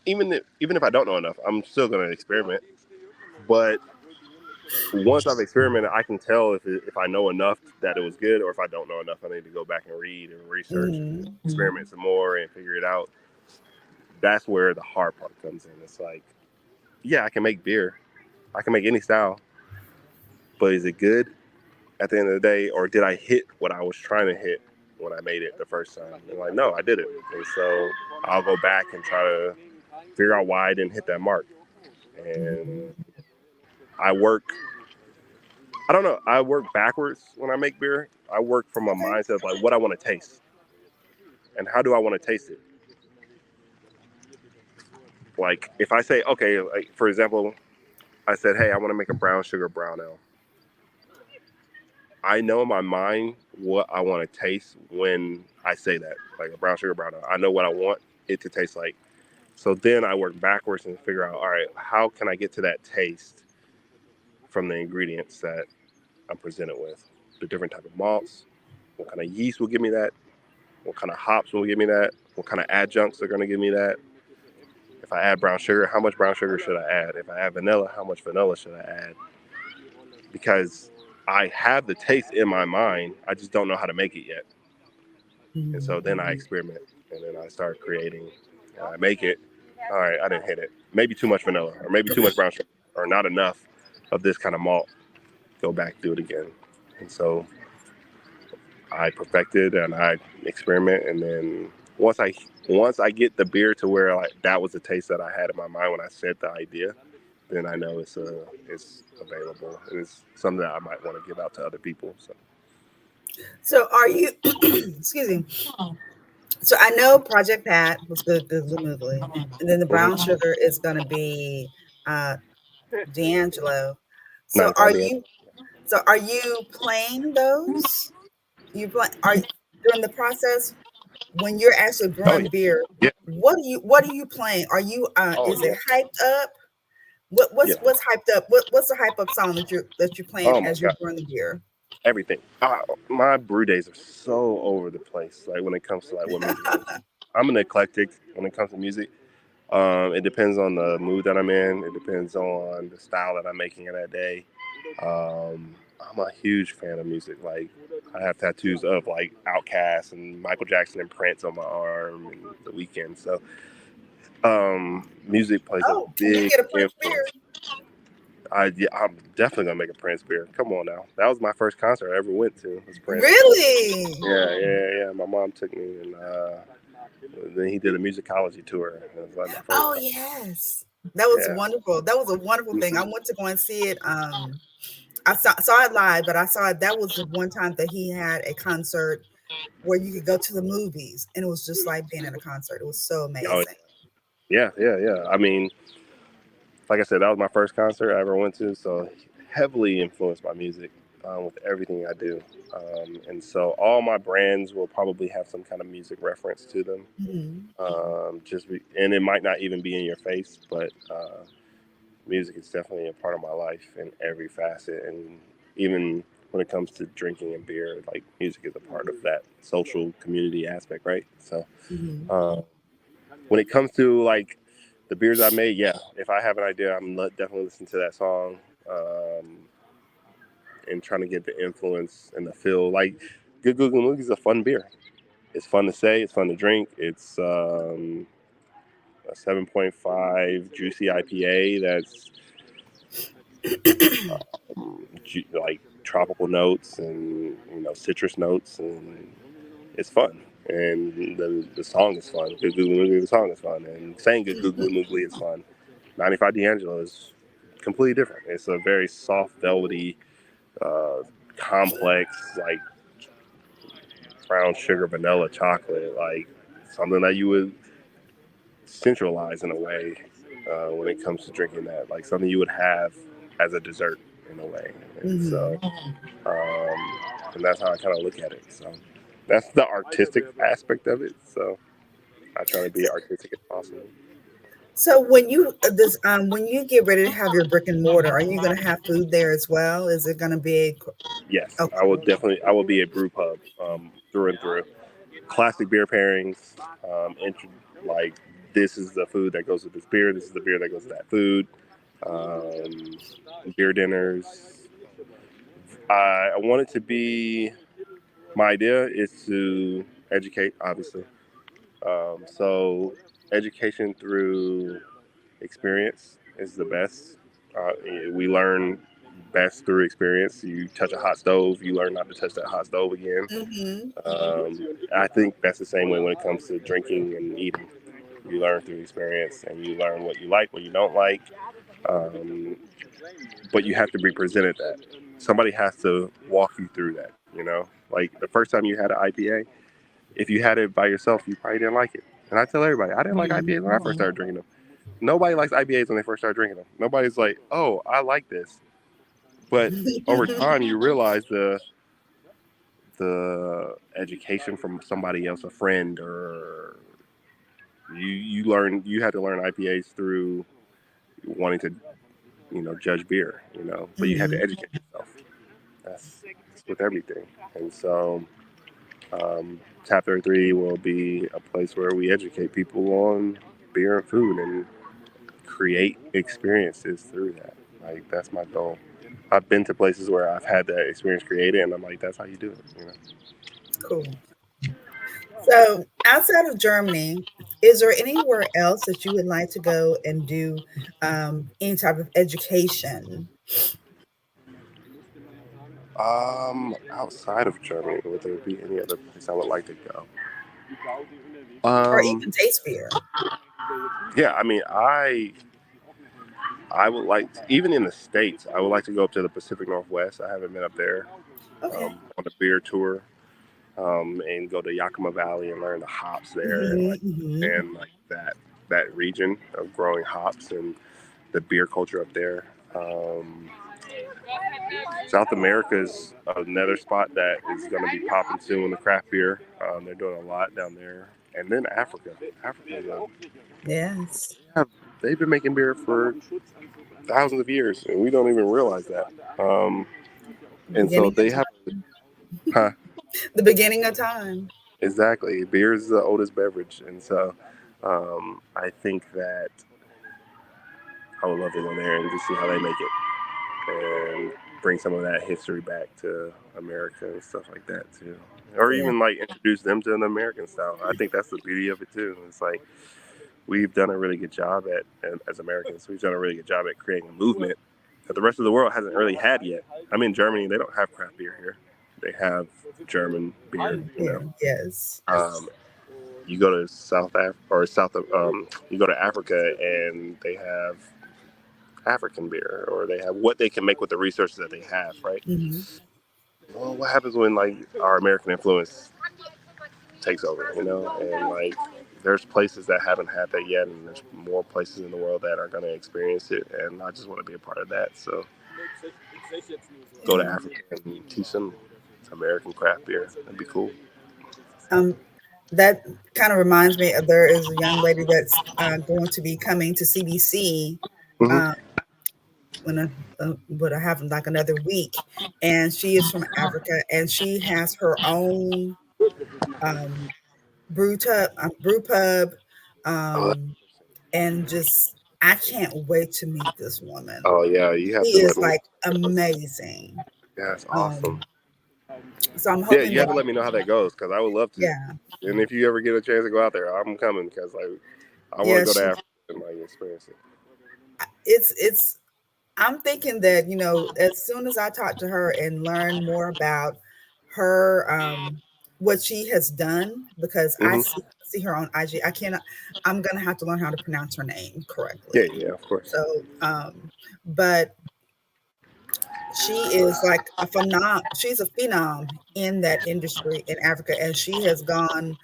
[SPEAKER 2] even if I don't know enough, I'm still going to experiment. But once I've experimented, I can tell if I know enough that it was good, or if I don't know enough, I need to go back and read and research and
[SPEAKER 1] Mm-hmm.
[SPEAKER 2] experiment some more and figure it out. That's where the hard part comes in. It's like, yeah, I can make beer, I can make any style, but is it good at the end of the day, or did I hit what I was trying to hit when I made it the first time? And like, no, I did it, and so I'll go back and try to figure out why I didn't hit that mark.
[SPEAKER 1] Mm-hmm.
[SPEAKER 2] And I work I don't know. I work backwards when I make beer. I work from a
[SPEAKER 1] Okay.
[SPEAKER 2] mindset of like what I want to taste and how do I want to taste it. Like if I say, okay, like for example, I said, hey, I want to make a brown sugar brown ale. I know in my mind what I want to taste when I say that, like a brown sugar brown ale. I know what I want it to taste like. So then I work backwards and figure out, all right, how can I get to that taste from the ingredients that I'm presented with? The different type of malts, what kind of yeast will give me that? What kind of hops will give me that? What kind of adjuncts are going to give me that? If I add brown sugar, how much brown sugar should I add? If I add vanilla, how much vanilla should I add? Because I have the taste in my mind, I just don't know how to make it yet. And so then I experiment and then I start creating. And I make it. All right, I didn't hit it. Maybe too much vanilla, or maybe too much brown sugar, or not enough of this kind of malt. Go back, do it again. And so I perfected and I experiment, and then once I get the beer to where like that was the taste that I had in my mind when I said the idea, then I know it's available and it's something that I might want to give out to other people. So
[SPEAKER 1] So are you excuse me. So I know Project Pat was good Googly Moogly, and then the brown
[SPEAKER 2] mm-hmm.
[SPEAKER 1] sugar is gonna be uh D'Angelo. So
[SPEAKER 2] 95 the
[SPEAKER 1] are you playing those? You play are during the process when you're actually
[SPEAKER 2] oh
[SPEAKER 1] brewing beer,
[SPEAKER 2] yeah
[SPEAKER 1] what are you playing? Are you
[SPEAKER 2] oh
[SPEAKER 1] is it
[SPEAKER 2] yeah
[SPEAKER 1] hyped up? What's
[SPEAKER 2] yeah
[SPEAKER 1] hyped up? What's the hype up song that you're playing
[SPEAKER 2] oh my
[SPEAKER 1] as you're
[SPEAKER 2] god
[SPEAKER 1] brewing the beer?
[SPEAKER 2] everything. My brew days are so over the place. Like when it comes to like what music I listen to. I'm an eclectic when it comes to music. It depends on the mood that I'm in. It depends on the style that I'm making in that day. I'm a huge fan of music. Like I have tattoos of like Outkast and Michael Jackson and Prince on my arm and The Weeknd. So music plays a
[SPEAKER 1] Oh, can we
[SPEAKER 2] big
[SPEAKER 1] get a French beer?
[SPEAKER 2] influence. I'm definitely gonna make a Prince beer. Come on now, that was my first concert I ever went to. Was Prince.
[SPEAKER 1] Really?
[SPEAKER 2] Yeah. My mom took me, and then he did a musicology tour. It was like my first
[SPEAKER 1] Oh,
[SPEAKER 2] concert.
[SPEAKER 1] yes. That was
[SPEAKER 2] Yeah.
[SPEAKER 1] wonderful. That was a wonderful thing. I went to go and see it. I saw it live, but I saw it. That was the one time that he had a concert where you could go to the movies, and it was just like being at a concert. It was so
[SPEAKER 2] Oh,
[SPEAKER 1] amazing.
[SPEAKER 2] yeah. I mean, like I said, that was my first concert I ever went to, so heavily influenced by music with everything I do. And so all my brands will probably have some kind of music reference to them.
[SPEAKER 1] Mhm.
[SPEAKER 2] And it might not even be in your face, but music is definitely a part of my life in every facet. And even when it comes to drinking and beer, like music is a part of that social community aspect, right? So
[SPEAKER 1] Mhm.
[SPEAKER 2] uh, when it comes to like the beers I made, yeah, if I have an idea, definitely listening to that song and trying to get the influence and the feel. Like Good Google Moogie is a fun beer. It's fun to say. It's fun to drink. It's a 7.5 juicy IPA that's like tropical notes and citrus notes, and it's fun. And the song is fun. Good Googly Moogly, the song is fun, and saying Good Googly Moogly is fun. 95 D'Angelo is completely different. It's a very soft, velvety, uh, complex, like brown sugar, vanilla, chocolate, like something that you would centralize in a way when it comes to drinking that, like something you would have as a dessert in a way. And so,
[SPEAKER 1] Mhm.
[SPEAKER 2] and that's how I kind of look at it. So that's the artistic aspect of it. So I try to be artistic as possible.
[SPEAKER 1] So when you get ready to have your brick and mortar, are you gonna have food there as well? Is it gonna be
[SPEAKER 2] Yes,
[SPEAKER 1] okay?
[SPEAKER 2] I will be a brew pub through and through. Classic beer pairings, like this is the food that goes with this beer. This is the beer that goes with that food. um, beer dinners. I want it to be. My idea is to educate, obviously. So education through experience is the best. Uh, we learn best through experience. You touch a hot stove, you learn not to touch that hot stove again.
[SPEAKER 1] Mhm.
[SPEAKER 2] I think that's the same way when it comes to drinking and eating. You learn through experience, and you learn what you like, what you don't like. Um, but you have to be presented that. Somebody has to walk you through that. You know, like the first time you had an IPA, if you had it by yourself, you probably didn't like it. And I tell everybody, I didn't like
[SPEAKER 1] Mhm.
[SPEAKER 2] IPAs when I first
[SPEAKER 1] Mhm.
[SPEAKER 2] started drinking them. Nobody likes IPAs when they first start drinking them. Nobody's like, oh, I like this. But over time, you realize the education from somebody else, a friend, or you had to learn IPAs through wanting to judge beer, but you had to
[SPEAKER 1] Mhm.
[SPEAKER 2] educate yourself. That's with everything, and so Tap 33 will be a place where we educate people on beer and food and create experiences through that. Like that's my goal. I've been to places where I've had that experience created, and I'm like, that's how you do it.
[SPEAKER 1] Cool. So, outside of Germany, is there anywhere else that you would like to go and do any type of education
[SPEAKER 2] Outside of Germany, would there be any other place I would like to go?
[SPEAKER 1] or
[SPEAKER 2] Um,
[SPEAKER 1] even taste beer?
[SPEAKER 2] yeah, I mean, I would like, even in the States, I would like to go up to the Pacific Northwest. I haven't been up there
[SPEAKER 1] Okay.
[SPEAKER 2] on a beer tour, and go to Yakima Valley and learn the hops there and
[SPEAKER 1] Hmm. Hmm.
[SPEAKER 2] like that region of growing hops and the beer culture up there. Um, South America is another spot that is going to be popping soon with the craft beer. They're doing a lot down there, and then Africa. Africa,
[SPEAKER 1] Yes.
[SPEAKER 2] have, they've been making beer for thousands of years, and we don't even realize that. Um, and so
[SPEAKER 1] Beginning of
[SPEAKER 2] they have,
[SPEAKER 1] time.
[SPEAKER 2] huh,
[SPEAKER 1] The beginning of time.
[SPEAKER 2] exactly. Beer is the oldest beverage, and so I think that I would love to go there and just see how they make it, and bring some of that history back to America and stuff like that too. Or
[SPEAKER 1] Yeah.
[SPEAKER 2] even like introduce them to an American style. I think that's the beauty of it too. It's like we've done a really good job as Americans, we've done a really good job at creating a movement that the rest of the world hasn't really had yet. I'm in Germany, they don't have craft beer here. They have German beer.
[SPEAKER 1] Here. Yes.
[SPEAKER 2] Um, you go to South Africa or you go to Africa and they have African beer, or they have what they can make with the resources that they have, right?
[SPEAKER 1] Hmm.
[SPEAKER 2] Well, what happens when like our American influence takes over, and like there's places that haven't had that yet, and there's more places in the world that are going to experience it, and I just want to be a part of that. So go to
[SPEAKER 1] Yeah.
[SPEAKER 2] Africa and teach them American craft beer. That'd be cool.
[SPEAKER 1] Um, that kind of reminds me of there is a young lady that's going to be coming to CBC
[SPEAKER 2] Hmm.
[SPEAKER 1] uh, when what I have in like another week, and she is from Africa, and she has her own um, brew pub,
[SPEAKER 2] Oh,
[SPEAKER 1] um, and just I can't wait to meet this woman.
[SPEAKER 2] oh yeah, you
[SPEAKER 1] She
[SPEAKER 2] have to let
[SPEAKER 1] is
[SPEAKER 2] me know.
[SPEAKER 1] like amazing.
[SPEAKER 2] Yeah, that's awesome.
[SPEAKER 1] Um, so I'm
[SPEAKER 2] Yeah,
[SPEAKER 1] hoping
[SPEAKER 2] you have
[SPEAKER 1] that
[SPEAKER 2] to let me know how that goes because I would love to.
[SPEAKER 1] yeah,
[SPEAKER 2] And if you ever get a chance to go out there, I'm coming because like I want to
[SPEAKER 1] yeah,
[SPEAKER 2] go to
[SPEAKER 1] she
[SPEAKER 2] Africa and like experience it.
[SPEAKER 1] it's I'm thinking that, as soon as I talk to her and learn more about her, what she has done, because I
[SPEAKER 2] Hmm.
[SPEAKER 1] see her on IG. I cannot, I'm gonna have to learn how to pronounce her name
[SPEAKER 2] Yeah,
[SPEAKER 1] correctly.
[SPEAKER 2] yeah, of course.
[SPEAKER 1] So, but she is like she's a phenom in that industry in Africa, and she has gone,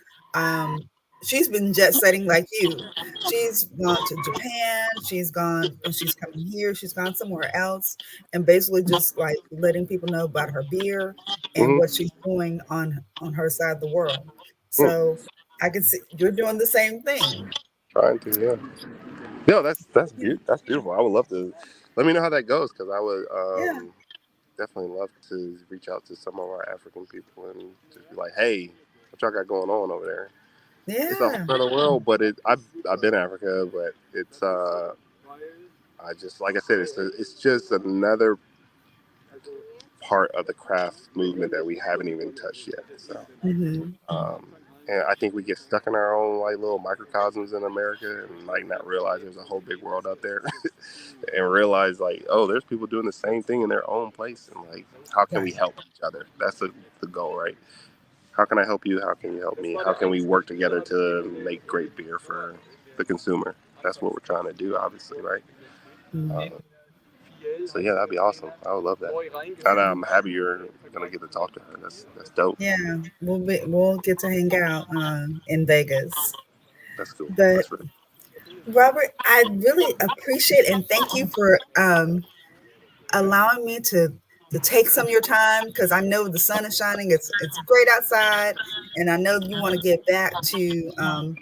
[SPEAKER 1] she's been jet setting like you. She's gone to Japan, she's gone, and she's coming here, she's gone somewhere else, and basically just like letting people know about her beer and what
[SPEAKER 2] Hmm.
[SPEAKER 1] she's doing on her side of the world.
[SPEAKER 2] Mm.
[SPEAKER 1] So I can see you're doing the same thing.
[SPEAKER 2] Trying to, yeah. No,
[SPEAKER 1] Yeah.
[SPEAKER 2] that's beautiful. I would love to. Let me know how that goes because I would
[SPEAKER 1] Yeah.
[SPEAKER 2] definitely love to reach out to some of our African people and just be like, hey, what y'all got going on over there? It's a whole
[SPEAKER 1] Yeah.
[SPEAKER 2] other world, but I've been to Africa, but it's I just, like I said, it's just another part of the craft movement that we haven't even touched yet. So,
[SPEAKER 1] Mhm.
[SPEAKER 2] um, and I think we get stuck in our own like little microcosms in America and like not realize there's a whole big world out there, and realize like, oh, there's people doing the same thing in their own place, and like, how can we
[SPEAKER 1] Right.
[SPEAKER 2] help each other? That's the goal, right? How can I help you? How can you help me? How can we work together to make great beer for the consumer? That's what we're trying to do, obviously, right?
[SPEAKER 1] Mhm.
[SPEAKER 2] Uh, so yeah, that'd be awesome. I would love that, and I'm happy you're gonna get to talk to her. That's dope.
[SPEAKER 1] Yeah, we'll get to hang out in Vegas.
[SPEAKER 2] That's cool.
[SPEAKER 1] But
[SPEAKER 2] That's really
[SPEAKER 1] Robert, I really appreciate and thank you for allowing me to take some of your time because I know the sun is shining. It's great outside, and I know you want to get back to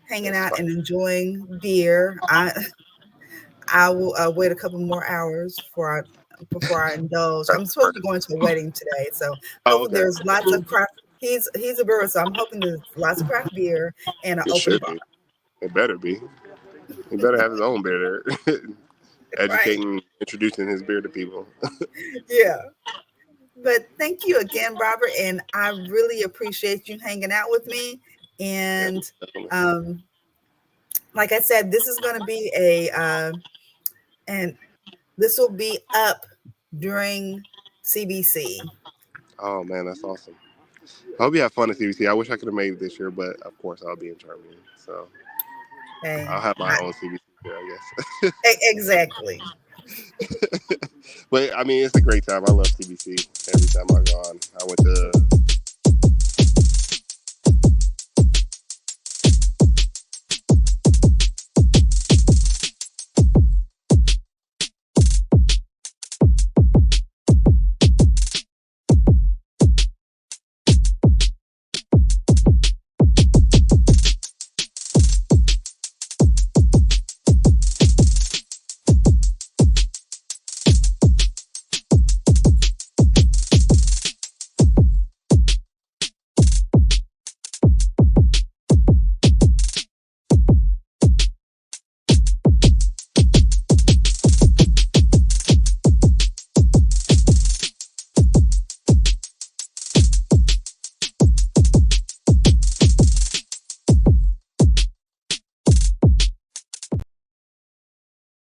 [SPEAKER 1] hanging
[SPEAKER 2] that's
[SPEAKER 1] out
[SPEAKER 2] fine.
[SPEAKER 1] and enjoying beer. I will wait a couple more hours before I indulge. I'm supposed to be
[SPEAKER 2] Perfect.
[SPEAKER 1] going to a wedding today, so
[SPEAKER 2] Oh,
[SPEAKER 1] hopefully
[SPEAKER 2] okay.
[SPEAKER 1] there's lots of craft. He's a brewer, so I'm hoping there's lots of craft beer and an
[SPEAKER 2] It
[SPEAKER 1] open
[SPEAKER 2] should
[SPEAKER 1] bar.
[SPEAKER 2] be. It better be. He better have his own beer there.
[SPEAKER 1] Right?
[SPEAKER 2] Educating, introducing his beer to people.
[SPEAKER 1] Yeah. But thank you again, Robert, and I really appreciate you hanging out with me.
[SPEAKER 2] Yeah,
[SPEAKER 1] And
[SPEAKER 2] definitely.
[SPEAKER 1] um, like I said, this is going to be and this will be up during CBC.
[SPEAKER 2] Oh man, that's awesome. I hope you have fun at CBC. I wish I could have made it this year, but of course I'll be in Germany, so
[SPEAKER 1] Okay,
[SPEAKER 2] I'll have my own CBC beer, I guess.
[SPEAKER 1] exactly.
[SPEAKER 2] But I mean, it's a great time. I love CBC. Every time I've gone, I went to